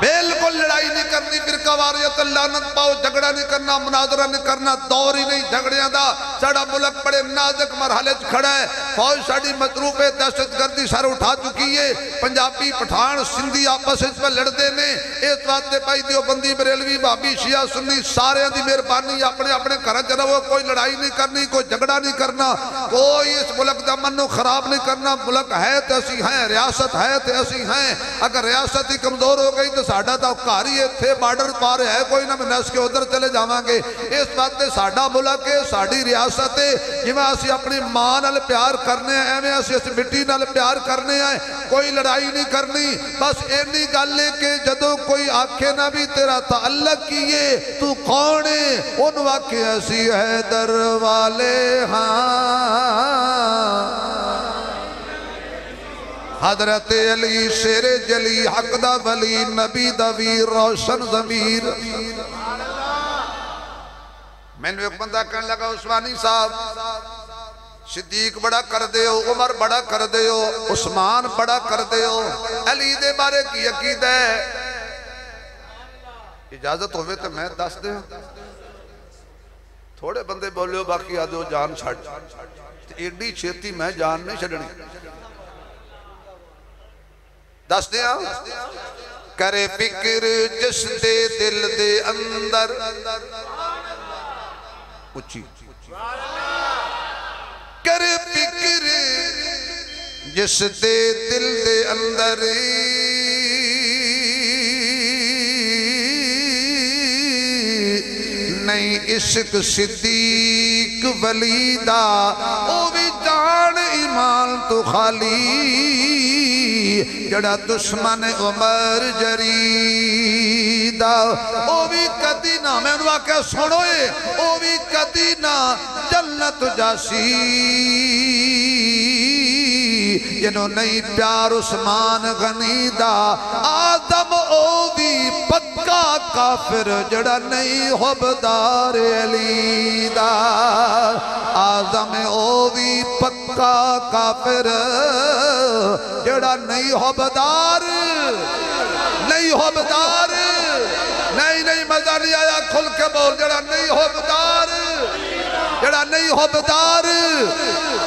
بالکل لڑائی نہیں کرنی، فرقہ واریت لعنت پاؤ، جھگڑا نہیں کرنا، مناظرہ نہیں کرنا، دور ہی نہیں جھگڑیاں دا۔ ساڑا ملک بڑے نازک مرحلے کھڑا ہے، فوج ساڑی مضروب دہشت گردی سر اٹھا چکی ہے، پنجابی پٹھان سندھی آپس اس پر لڑتے نے، اس واسطے پائی دیوبندی بریلوی بھابی شیعہ سنی سارے دی مہربانی اپنے اپنے گھر چ رہو، کوئی لڑائی نہیں کرنی، کوئی جھگڑا نہیں کرنا، کوئی اس ملک دا منو خراب نہیں کرنا۔ ملک ہے تو اسی ہیں، ریاست ہے تو اسی ہیں، اگر ریاست ہی کمزور ہو گئی تو ساڑھا تا کاری تھے بارڈر پار ہے کوئی نہ نس کے ادھر چلے جاواں گے۔ اس بات تے ساڑھا ملک ہے، ساڑھی ریاست ہے، جویں اسی اپنی ماں نال پیار کرنے ہیں، ایویں اسی اس مٹی نال پیار کرنے ہیں، کوئی لڑائی نہیں کرنی۔ بس اینی گل ہے کہ جدوں کوئی آکھے نہ بھی تیرا تعلق کیے تو کون ہے، ان واقع اسی حیدر والے ہاں۔ حضرت علی شیر جلی حق دا ولی نبی دا ویر روشن ضمیر۔ میں نے ایک بندہ کہنے لگا عثمانی صاحب صدیق بڑا کر دے ہو، عمر بڑا کر دے ہو، عثمان بڑا کر دے ہو، علی دے بارے کی عقیدہ ہے؟ اجازت ہوئے تو میں دس دے ہوں، تھوڑے بندے بولے ہو باقی آدھے ہو جان چھڑ، ایڈی چھیتی میں جان نہیں چھڑنی، دس دے ہوں کرے فکر جس دے دل دے اندر اچھی کرے فکر جس دے دل دے اندر نہیں عشق صدیق ولی دا او بھی جان ایمان تو خالی جڑا دشمن عمر جریدہ او بھی کدی نہ میں انہوں واقعہ سنوئے او بھی کدی نہ جنت جاسی جنہوں نہیں پیار عثمان غنی دا آدم او بھی پکا کافر جڑا نہیں حبدار علی دا آدم او بھی پکا کافر جڑا نہیں حبدار نہیں مزہ نہیں آیا کھل کے بول جڑا نہیں حبدار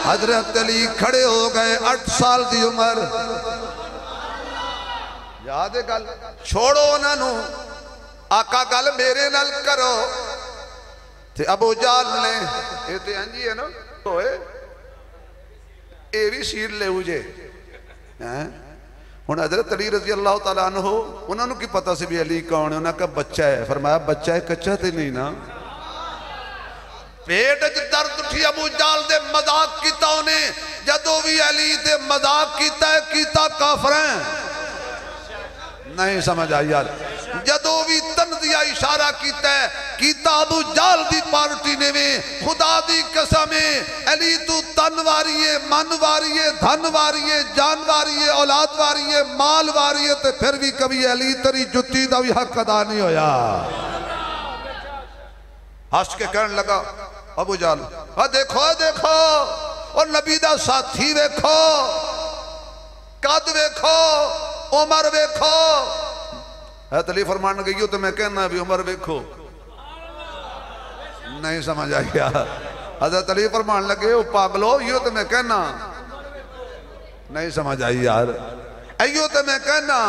حضرت علی کھڑے ہو گئے 8 سال دی عمر یاد ہے گل چھوڑو انہوں آقا گل میرے نال کرو تے ابو جال نے یہ تے انجی ہے نا ہوئے اے بھی سیر لے ہوجے ہون حضرت علی رضی اللہ تعالیٰ عنہ انہوں نے کی پتہ سے بھی علی کون ہے انہوں نے کہا بچہ ہے فرمایا بچہ ہے کچھا تے نہیں نا پیٹ درد اٹھی ابو جال دے مذاق کیتا انہیں جدو بھی علی دے مذاق کیتا ہے کیتا کافریں نہیں سمجھ آئی یار جدو بھی تنزیہ اشارہ کیتا ہے کیتا ابو جال دی پارٹی نے میں خدا دی قسمیں علی تو تنواریے منواریے دھنواریے جانواریے اولادواریے مالواریے تے پھر بھی کبھی علی تری جتی دا بھی حق ادا نہیں ہویا ہس کے کہنے لگا ابو جال دیکھو اور نبی دا ساتھی ویکھو قد ویکھو عمر ویکھو حضرت علی فرمان گئی تو میں کہنا بھی عمر ویکھو نہیں سمجھ آئی حضرت علی فرمان لگے وہ پاگلو یہ تو میں کہنا نہیں سمجھ آئی یار ایو تے میں کہنا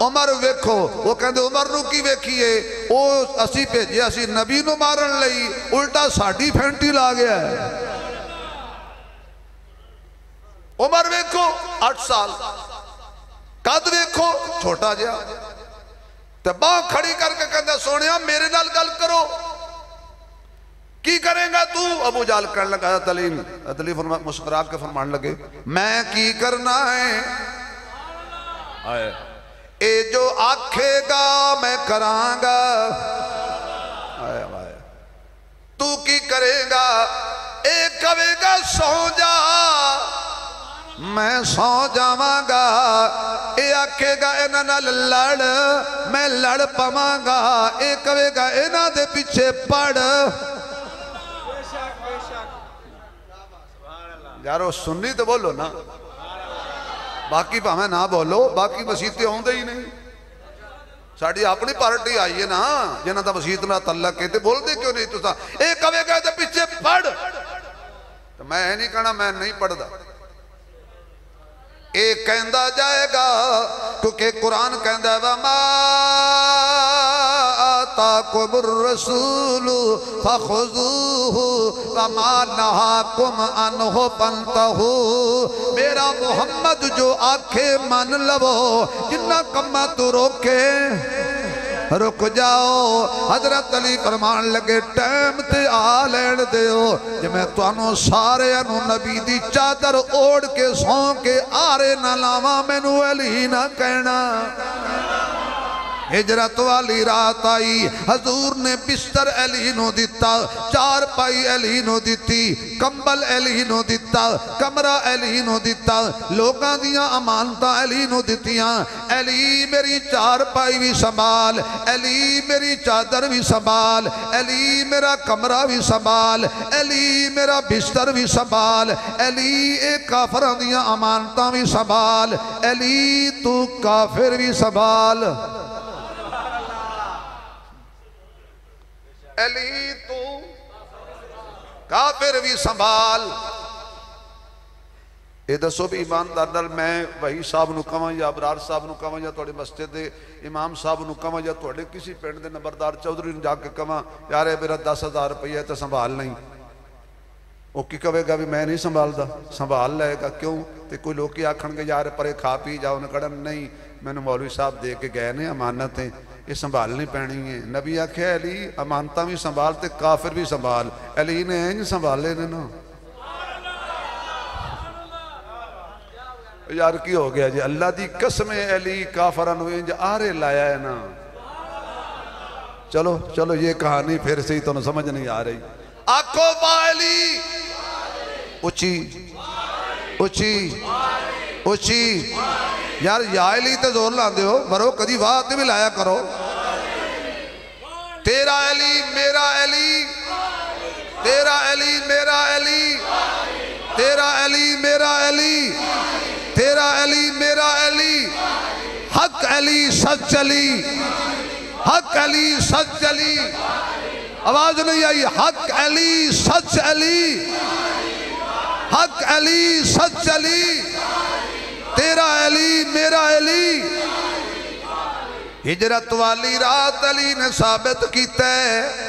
عمر ویکھو وہ کہندے عمر نو کی ویکھیے وہ اسی پہ جی اسی نبی نو مارن لئی الٹا ساڑھی پھینٹی لا گیا ہے عمر ویکھو 8 سال قد ویکھو چھوٹا جیا تے باں کھڑی کر کے کہندے سونیا میرے نال گل کرو کی کریں گا تو ابو جال کرنے لگا حضرت علی مسکرا کے فرمان لگے میں کی کرنا ہے اے جو آکھے گا میں کران گا تو کی کرے گا اے کہے گا سو جا میں سو جاواں گا اے آکھے گا اینا نال لڑ میں لڑ پواں گا اے کہے گا اینا دے پیچھے پڑ یارو سنی تو بولو نا باقی پا میں نہ بولو باقی مسیحتے ہوں دے ہی نہیں ساڑی اپنی پارٹی آئی ہے نا جنہاں دا مسیحت نہ تعلق ہے تے بول دے کیوں نہیں تسا اے کہے گا تے پیچھے پڑھ تو میں نہیں کہنا میں نہیں پڑھ دا اے کہندا جائے گا کیونکہ قرآن کہندا ہے وَمَا آتَاكُمُ الرَّسُولُ فَخُذُوهُ وَمَا نَهَاكُمْ عَنْهُ فَانْتَهُوا میرا محمد جو آنکھیں مان لو جنہ کمہ تو روکے رک جاؤ حضرت علی فرمان لگے ٹائم تے آ لین دیو جب میں توانو سارے انو نبی دی چادر اوڑ کے سون کے آرے نہ لاواں مینو علی نہ کہنا ہجرت والی رات آئی حضور نے بستر علی نو دیتا چار پائی علی نو دیتی کمبل علی نو دیتا کمرہ علی نو دیتا لوگاں دیاں امانتاں علی نو دیتیاں علی میری چار پائی بھی سنبھال علی میری چادر بھی سنبھال علی میرا کمرہ بھی سنبھال علی میرا بستر بھی سنبھال علی ایک کافرہ دیاں امانتاں بھی سنبھال علی تو کافر بھی سنبھال علی تو کافر بھی سنبھال اے دسو بھی ایماندار نال میں وحی صاحب نو کہاں یا ابرار صاحب نو کہاں یا توڑے مسجد دے امام صاحب نو کہاں یا توڑے کسی پینڈ دے نمبردار چودھری نو جا کے کہاں یارے میرا 10,000 روپیہ ہے تو سنبھال نہیں وہ کی کہے گا بھی میں نہیں سنبھال دا سنبھال لے گا کیوں تے کوئی لوگ کی آکھن گے یار پرے کھا پی جاؤ نکڑن نہیں میں نے مولوی صاحب دے کے گئے نے امانتیں یہ سنبھالنی پینی ہے نبی آکھے علی امانتہ بھی سنبھالتے کافر بھی سنبھال علی نے ہیں سنبھالے نے نا یار کی ہو گیا جی اللہ دی قسم علی کافران ہوئے جو آرے لایا ہے نا چلو چلو یہ کہانی پھر سے ہی تو سمجھ نہیں آ رہی آکھو با علی اچھی اچھی اچھی یار یا علی تے زور لاندے ہو مرو کدی وقت بھی لایا کرو تیرا علی میرا علی تیرا علی میرا علی تیرا علی میرا علی تیرا علی میرا علی حق علی سچ علی حق علی سچ علی آواز نہیں آئی حق علی سچ علی حق علی سچ علی تیرا علی میرا علی ہجرت والی رات علی نے ثابت کیتا ہے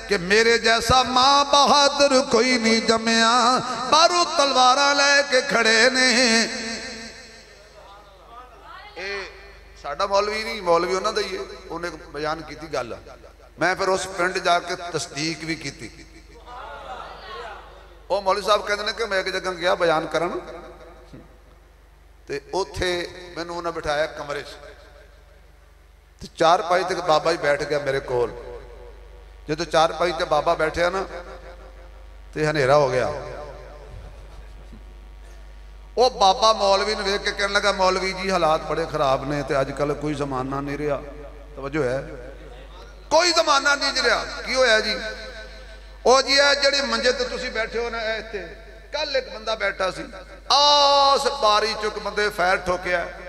کہ میرے جیسا ماں بہادر کوئی نہیں جمعیا بارو تلوارہ لے کے کھڑے نے ساڑھا مولوی نہیں مولوی ہونا دائیے انہیں بیان کی تھی گالا میں پھر اس پینڈ جا کے تصدیق بھی کی تھی وہ مولوی صاحب کہتے ہیں کہ میں ایک جگہ گیا بیان کرنا تے اوتھے میں نے انہیں بٹھایا کمرے سے چار پائی تک بابا ہی بیٹھ گیا میرے کول جو چار پائی تک بابا بیٹھے نا تے ہنیرہ ہو گیا وہ بابا مولوی نے دیکھ کے کہنے لگا مولوی جی حالات بڑے خراب نے تے آج کل کوئی زمانہ نہیں رہا توجہ ہے کوئی زمانہ نہیں رہا کیوں ہے جی او جی ہے جڑی منجے تے تسی بیٹھے ہو نا ایتے کل ایک بندہ بیٹھا سی آس باری چک بندے فیر ٹھوکیا ہے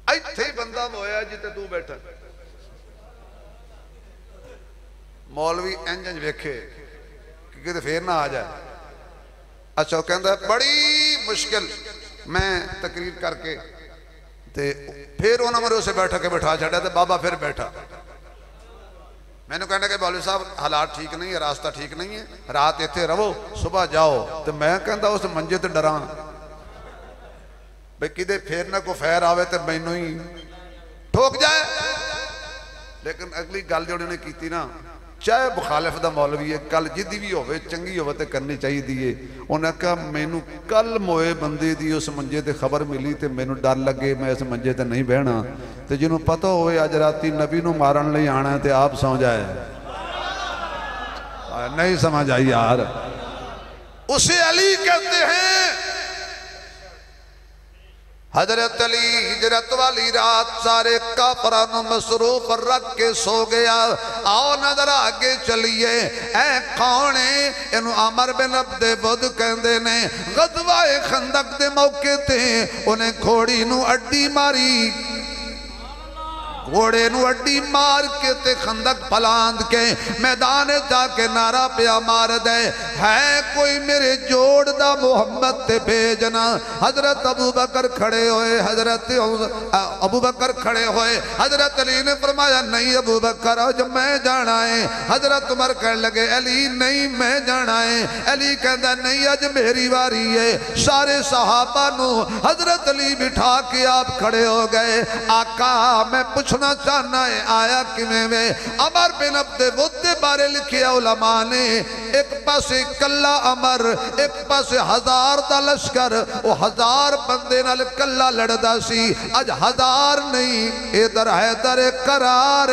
ایتھے ہی بندہ مویا جیتے تو بیٹھا مولوی انجنج ویکھے کہ پھر نہ آ جائے اچھا وہ کہندہ ہے بڑی مشکل میں تقریر کر کے پھر انہوں نے اسے بیٹھا کے بٹھا چھڑا تھے بابا پھر بیٹھا میں نے کہنا کہ مولوی صاحب حالات ٹھیک نہیں ہے راستہ ٹھیک نہیں ہے رات ایتھے رہو صبح جاؤ تو میں کہندا اس منجے تے ڈران بھئی کدے پھر نہ کو فیر آوے تے مینوں ہی ٹھوک جائے لیکن اگلی گل جو انہوں نے کی تھی نا چاہے مخالف دا مولوی ہے کل جدی بھی ہوئے چنگی ہوئے تے کرنی چاہیے دیئے انہوں نے کہا مینوں کل موئے بندے دی اس منجے تے خبر ملی تے مینوں ڈر لگے میں اس منجے تے نہیں بہنا تے جنہوں پتہ ہوئے آج راتی نبی نو مارن لئی آنا ہے تے آپ سو جائے نہیں سمجھ آئی یار اسے علی کہتے ہیں حضرت علی ہجرت والی رات سارے کافران مصروف رکھ کے سو گیا آؤ نظر آگے چلیے اے کونے انہوں عمر بن عبد بدھ کہندے نے غزوہ خندق دے موقع تھے انہیں کھوڑی نو اڈی ماری گھوڑے نو اڈی مار کے تے خندق پلاند کے میدان جا کے نعرہ پیا مار دے ہے کوئی میرے جوڑ دا محمد تے بھیجنا حضرت ابو بکر کھڑے ہوئے ابو بکر کھڑے ہوئے حضرت علی نے فرمایا نہیں ابو بکر آج میں جانا ہے حضرت عمر کہنے لگے علی نہیں میں جانا ہے علی کہندا نہیں آج میری واری ہے سارے صحابہ نو حضرت علی بٹھا کے آپ کھڑے ہو گئے آقا میں پوچھنا چاہنا ہے آیا کمیں میں عمر بن عبد ود بارے لکھے علماء نے ایک پاس کلا عمر ایک پاس 1000 دا لشکر وہ 1000 بندے نال کلا لڑدا سی اج 1000 نہیں ادھر حیدر کرار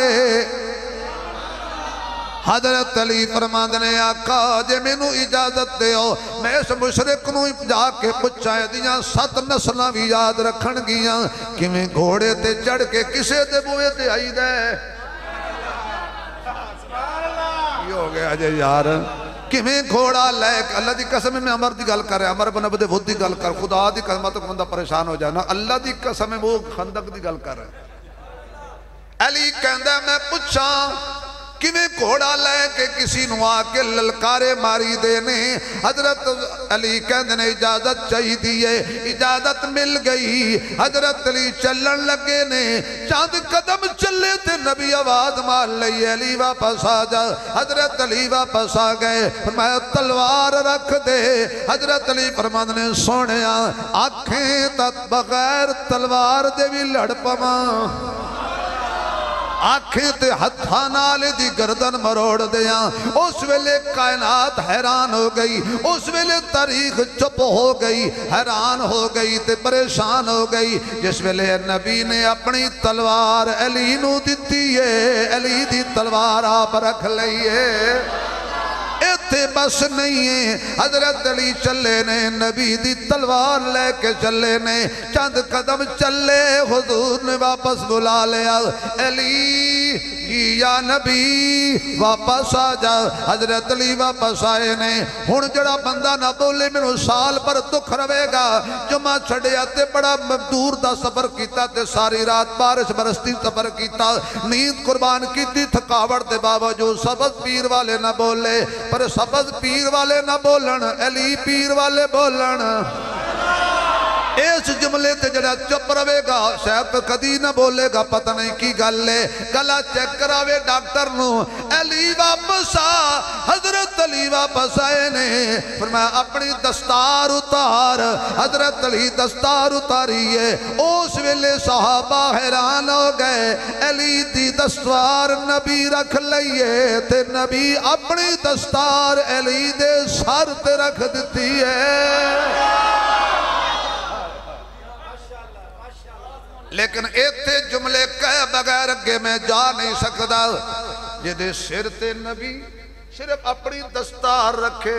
حضرت علی فرماندے نے آقا جے مینوں اجازت دے ہو میں اس مشرک نو جا کے پچھائے دیاں 7 نسلاں بھی یاد رکھن گیاں کہ میں گھوڑے تے چڑھ کے کسے دے بوئے تے آئی دے یہ ہو گیا جے یار کہ میں گھوڑا لے اللہ دی قسم میں عمر دی گل کر رہے عمر بن عبد ود دی گل کر خدا دی قسم تو بندہ پریشان ہو جانا اللہ دی قسم میں وہ خندق دی گل کر رہے علی کہندا میں پوچھاں کہ میں گھوڑا لے کے کسی نو آ کے للکارے ماری دینے حضرت علی کہندے نے اجازت چاہی دیئے اجازت مل گئی حضرت علی چلن لگے نے چاند قدم چلے تھے نبی آواز مار لئی علی واپس آ جا حضرت علی واپس آ گئے فرمایا تلوار رکھ دے حضرت علی فرماندے نے سونیا آنکھیں تک بغیر تلوار دے بھی لڑ پواں آنکھیں تے ہتھاں نالے دی گردن مروڑ دیاں اس ویلے کائنات حیران ہو گئی اس ویلے تاریخ چپ ہو گئی حیران ہو گئی تے پریشان ہو گئی جس ویلے نبی نے اپنی تلوار علی نو دیتی ہے علی دی تلوار آپ رکھ لئیے ایتھے بس نہیں ہے حضرت علی چلے نے نبی دی تلوار لے کے چلے نے چند قدم چلے حضور نے واپس بلا لیا علی یا نبی واپس آ جا حضرت علی واپس آئے نے ہن جڑا بندہ نہ بولے میں سال پر دکھ روے گا جمعہ چھڑے آتے بڑا دور دا سفر کیتا تے ساری رات بارش برستی سفر کیتا نیند قربان کیتی تھکاوٹ دے باوجود سبز پیر والے نہ بولے پر سبز پیر والے نہ بولن علی پیر والے بولن اس جملے تے جڑا چپ روے گا شاید کدی نہ بولے گا پتہ نہیں کی گل لے گلا چیک کراوے ڈاکٹر نو علی واپس آ حضرت علی واپس آئے نے فرمایا اپنی دستار اتار حضرت علی دستار اتاریے اس ویلے صحابہ حیران ہو گئے علی دی دستار نبی رکھ لئیے تے نبی اپنی دستار علی دے سر تے رکھ دیتی ہے لیکن ایتھے جملے کہے بغیر اگے میں جا نہیں سکتا جدے سر تے نبی صرف اپنی دستار رکھے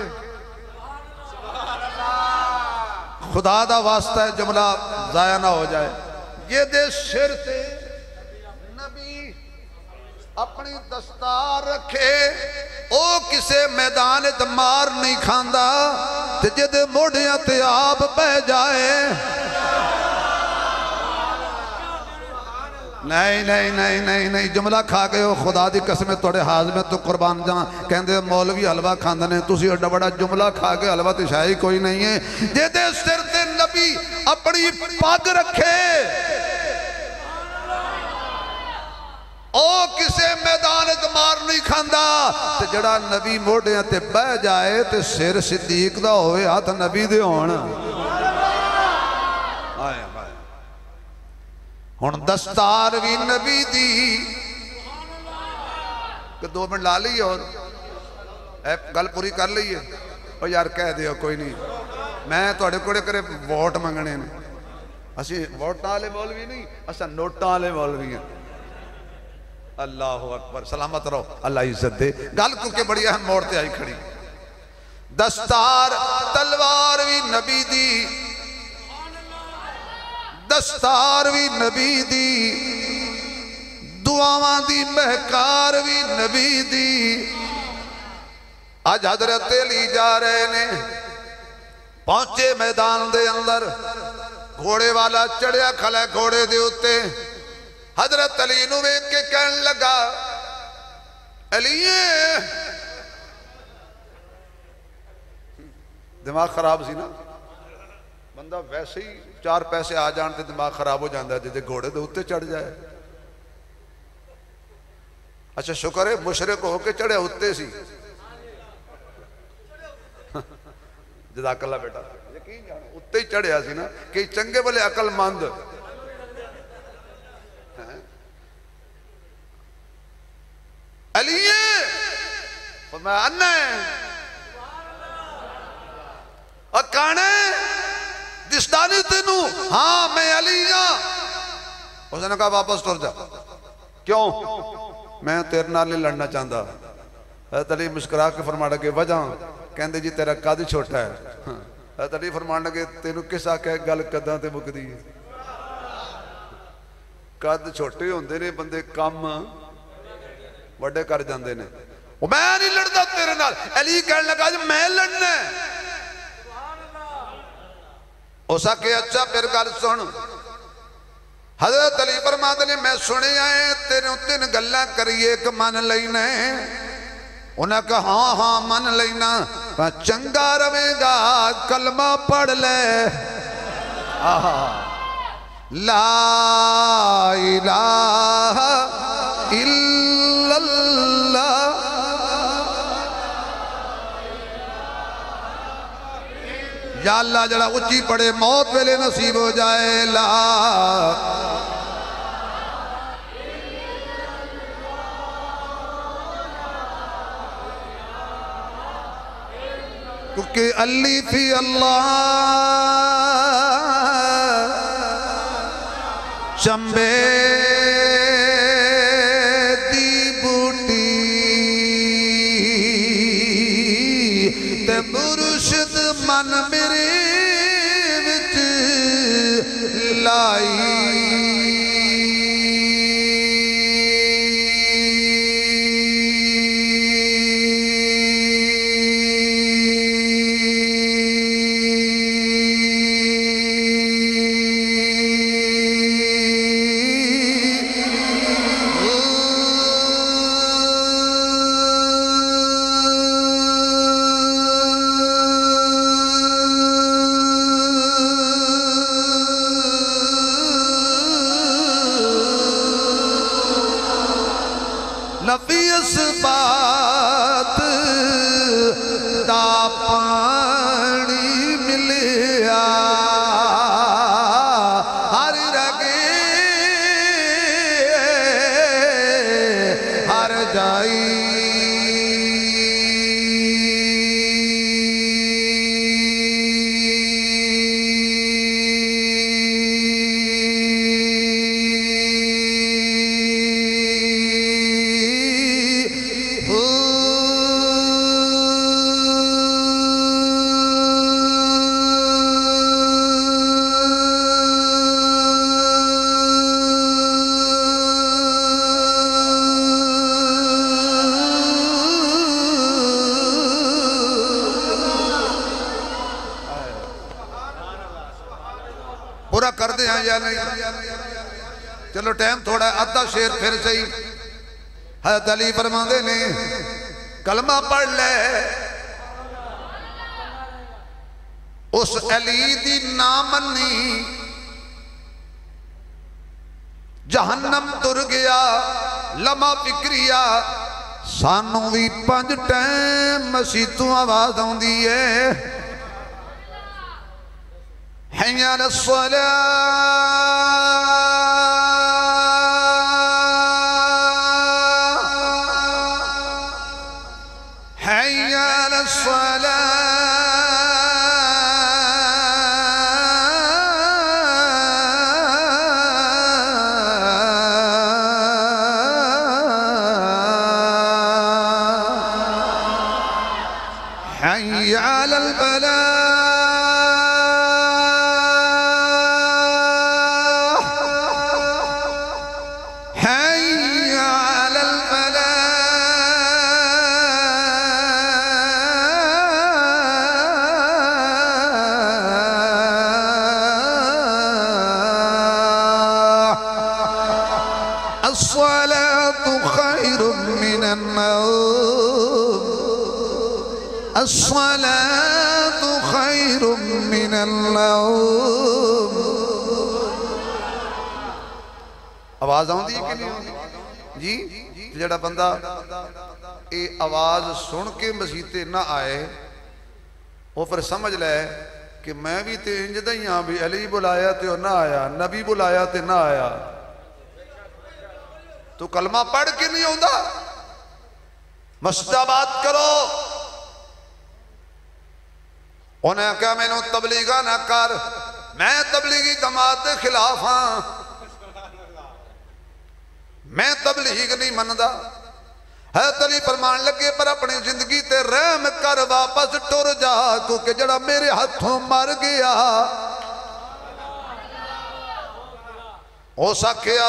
خدا دا واسطہ ہے جملہ ضائع نہ ہو جائے جدے سر تے نبی اپنی دستار رکھے او کسے میدان مار نہیں کھاندا تے جدے موڑیاں تے آپ بہ جائے نہیں جملہ کھا گئے ہو خدا دی قسم توڑے حاضر میں تو قربان جہاں کہندے مولوی حلوہ کھاندنے تُسی اڈا بڑا جملہ کھا گئے حلوہ تے شاہی کوئی نہیں ہے دے دے سر تے نبی اپنی پاگ رکھے او کسے میدان مار نہیں کھاندا تے جڑا نبی موڑے تے بہ جائے تے سر صدیق دا ہوئے ہاتھ نبی دے ہونا آئے ہن دستار بھی نبی دی کہ 2 منٹ لا لئیے اور گل پوری کر لئیے اور یار کہہ دے کوئی نہیں میں توڑے کوڑے کرے ووٹ منگنے نے اسی ووٹ آلے مولوی نہیں اسا نوٹ آلے مولوی ہیں اللہ اکبر سلامت رہو اللہ عزت دے گل کیونکہ بڑی اہم موڑتے آئی کھڑی دستار تلوار بھی نبی دی دستار بھی نبی دی دعاواں دی مہکار بھی نبی دی آج حضرت علی جا رہے نے پہنچے میدان دے اندر گھوڑے والا چڑھیا کھلے گھوڑے دے ہوتے حضرت علی نو ویکھ کے کہن لگا علی دماغ خراب سی نا بندہ ویسے ہی 4 پیسے آ جان تے دماغ خراب ہو جاندہ ہے جے گھوڑے دے اتے چڑھ جائے اچھا شکر ہے مشرق ہو کے چڑھے اتے سی جزاک اللہ بیٹا یقین جانا اتے ہی چڑھے سی نا کہ چنگے بلے عقل مند علی فرمایا انا ہے اکانے دستانی تینو ہاں میں علی ہاں اس نے کہا واپس ٹر جا کیوں میں تیرے نال نہیں لڑنا چاہتا حضرت علی مسکرا کے فرما لگے وجہ کہندے جی تیرا قد چھوٹا ہے حضرت علی فرما لگے تینو کس آکھے گل قداں تے مک دی قد چھوٹے ہوندے نے بندے کم بڑے کر جاندے نے میں نہیں لڑدا تیرے نال علی کہنے لگا جی میں لڑنا ہے اسا کہ اچھا پھر گل سن حضرت علی فرماتے نے میں سنے آئے تیرے 3 گلاں کریے ایک من لینا ہے انہاں کہا ہاں ہاں من لینا چنگا روے گا کلمہ پڑھ لے لا الہ الا اللہ یا اللہ جڑا اچھی پڑے موت ویلے نصیب ہو جائے لا کیونکہ علی فی اللہ چمبے دی بوٹی تے مرشد من میرے وچ لائی لفی اس بات دا پانی ملیا ہر رگے ہر جائی پورا کر دے ہیں یا نہیں چلو ٹائم تھوڑا ہے آدھا شیر پھر صحیح حضرت علی فرماندے نے کلمہ پڑھ لے اس علی دی نامنی جہنم تر گیا لمحہ فکریا سانوں بھی 5 ٹائم مسیتوں آواز آن دیئے حي على الصلاة حي على الصلاة حي على الفلاح النوم الصلاة خير من النوم. آواز آؤں دی کہ نہیں آؤں جی؟ جڑا بندہ اے آواز سن کے مسیتے نہ آئے وہ پھر سمجھ لے کہ میں بھی تے انجدہ ہی ہاں بھی علی بلایا تے نہ آیا، نبی بلایا تے نہ آیا. تو کلمہ پڑھ کے نہیں ہوندہ مسجدہ بات کرو. انہیں کہا میں نے تبلیغہ نہ کر، میں تبلیغی جماعت کے خلاف ہاں، میں تبلیغ نہیں مندہ. حضرت علی فرمان لگے پر اپنی زندگی تے رحم کر واپس ٹر جا کیونکہ جڑا میرے ہاتھوں مر گیا ہو سکیا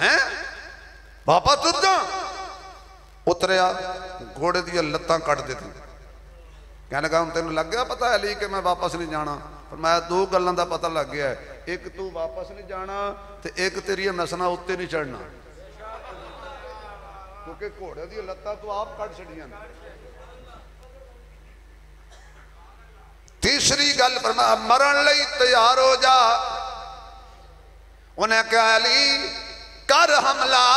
ہیں واپس ٹر جا. اتریا گھوڑے دیا لتاں کٹ دیتی. کہنے کہا ہم تینوں لگ گیا پتہ ہے علی کہ میں واپس نہیں جانا. فرمایا دو گلوں دا پتہ لگ گیا ہے، ایک تو واپس نہیں جانا تے ایک تیری نسنا اتے نہیں چڑھنا کیونکہ گھوڑے دی لتاں تو آپ کٹ چھڑیاں. تیسری گل فرمایا مرن لئی تیار ہو جا. انہیں کہا علی کر حملہ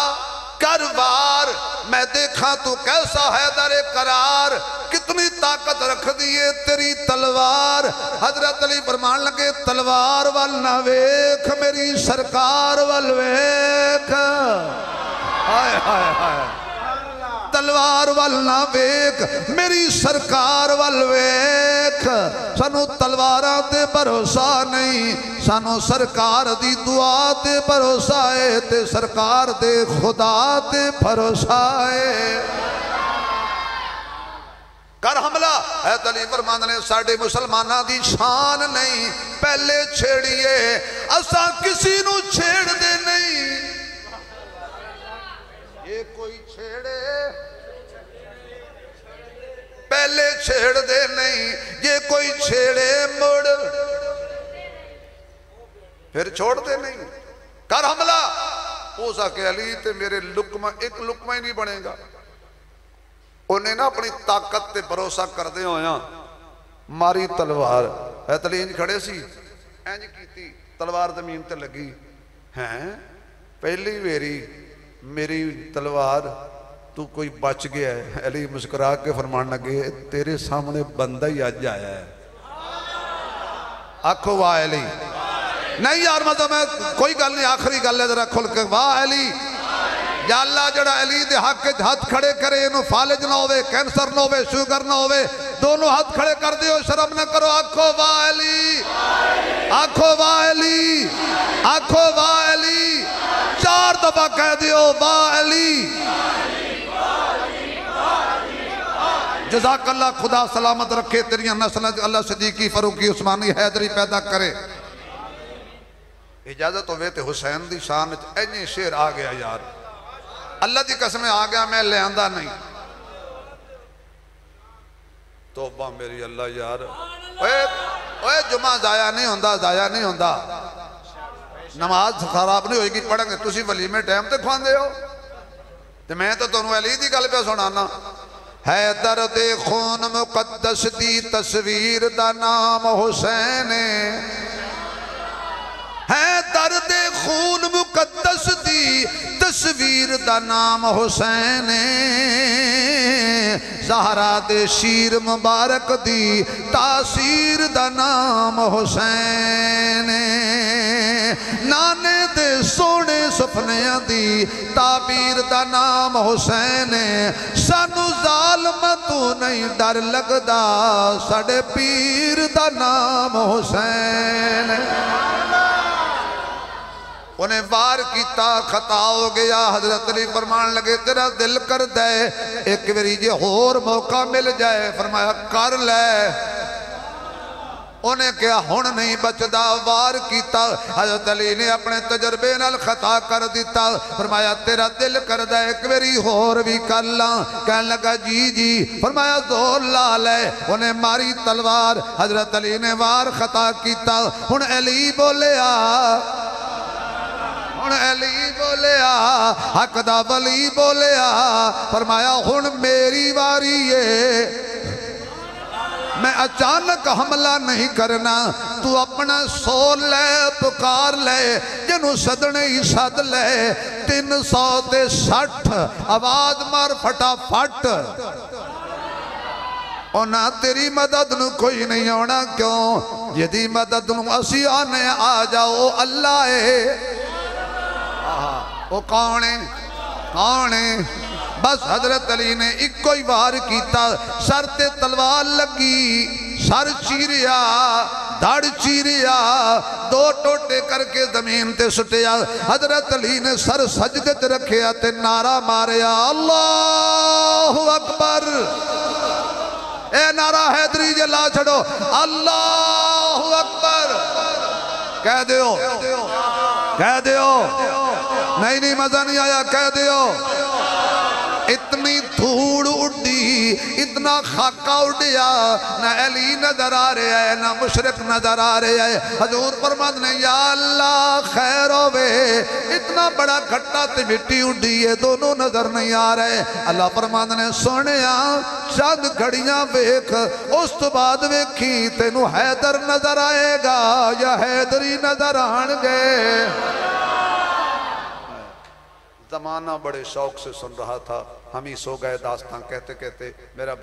کر وار، میں دیکھا تو کیسا حیدر قرار، کتنی طاقت رکھ دیئے تیری تلوار. حضرت علی فرمان لگے تلوار وال نہ ویکھ میری سرکار وال ویکھ. ہائے ہائے ہائے تلوار وال نہ ویکھ میری سرکار وال ویکھ. سانو تلواراں تے بھروسہ نہیں، سانو سرکار دی دعا تے بھروسہ ہے تے سرکار دے خدا تے بھروسہ ہے. کر حملہ. حضرت علی فرمان نے ساڑھے مسلمانہ دی شان نہیں پہلے چھیڑیے اساں کسی نو چھیڑ دے نہیں. یہ کوئی چھیڑے پہلے چھیڑ دے نہیں، یہ کوئی چھیڑے مڑ پھر چھوڑ دے نہیں. کر حملہ. ہو سکے علی تے میرے لکمہ ایک لکمہ ہی نہیں بنے گا. انہیں نا اپنی طاقت تے بھروسہ کر دے ہویاں ماری تلوار. حضرت علی انج کھڑے سی انج کیتی تلوار زمین تے لگی. ہیں پہلی ویری میری تلوار تو کوئی بچ گیا ہے. علی مسکرا کے فرمان لگے تیرے سامنے بندہ ہی آج آیا ہے. آکھو واہ علی. نہیں یار مطلب میں کوئی گل نہیں، آخری گل ہے ذرا کھل کے واہ علی. یا اللہ جڑا علی دے حق ہاتھ کھڑے کرے انہوں فالج نہ ہوئے، کینسر نہ ہوئے، شوگر نہ ہوئے، دونوں ہاتھ کھڑے کر دیو شرم نہ کرو. آکھو واہ علی، آکھو واہ علی، آکھو واہ علی. 4 دفعہ کہہ دیو واہ علی. جزاک اللہ خدا سلامت رکھے تیریاں نسلیں اللہ صدیقی فاروقی عثمانی حیدری پیدا کرے. اجازت ہوئے تے حسین دی شان اینی شیر آ گیا یار اللہ دی قسمیں آ گیا میں لے آندہ نہیں. توبہ میری اللہ یار اوے جمعہ ضائع نہیں ہوندہ ضائع نہیں ہوندہ. نماز خراب نہیں ہوئے گی پڑھیں گے تسی ولیمے ٹائم تے کھوان دے ہو تے میں تو تنوں علی دی گل پہ سنانا. حیدر دے خون مقدس دی تصویر دا نام حسین حیدر دے خون مقدس دی تصویر دا نام حسین زہرا دے شیر مبارک دی تاثیر دا نام حسین نانے دے سونے سپنیاں دی تعبیر دا نام حسین سانو ظالم تو نہیں ڈر لگدا ساڑے پیر دا نام حسین. انہیں وار کیتا خطا ہو گیا. حضرت علی فرمان لگے تیرا دل کر دے ایک بری جے اور موقع مل جائے. فرمایا کر لے. انہیں کیا ہون نہیں بچدا وار کیتا. حضرت علی نے اپنے تجربے نال خطا کر دیتا. فرمایا تیرا دل کر دے ایک بری اور بھی کر لاں. کہنے لگا جی جی. فرمایا زور لا لے. انہیں ماری تلوار. حضرت علی نے وار خطا کیتا. ہن علی بولے ہن علی بولیا حق دا ولی بولیا فرمایا ہن میری واری ہے میں اچانک حملہ نہیں کرنا تو اپنا سول لے پکار لے جنہوں صدنے ہی صد لے 360 آواز مار پھٹا پھٹ اونا تیری مدد نو کوئی نہیں ہونا کیوں جدی مدد نو اسی آنے آ جاؤ اللہ ہے وہ کون ہے بس حضرت علی نے ایک کوئی وار کیتا سر تے تلوار لگی سر چیریا دھڑ چیریا 2 ٹوٹے کر کے زمین تے سٹیا حضرت علی نے سر سجدے تے رکھیا تے نعرہ ماریا اللہ اکبر اے نعرہ حیدری جلا چھڑو اللہ اکبر کہہ دیو نہیں مزہ نہیں آیا کہہ دیو اتنی دھوڑ اڑی اتنا خاکہ اڑیا نہ علی نظر آ رہے ہے نہ مشرق نظر آ رہے ہے حضور فرماتے ہیں یا اللہ خیر ہوئے اتنا بڑا گھٹا تے مٹی اڑی ہے دونوں نظر نہیں آ رہے اللہ فرماتے ہیں سونیا چند گھڑیاں ویکھ اس تو بعد ویکھی تینوں حیدر نظر آئے گا یا حیدری نظر آنگے زمانہ بڑے شوق سے سن رہا تھا ہم ہی سو گئے داستان کہتے کہتے میرا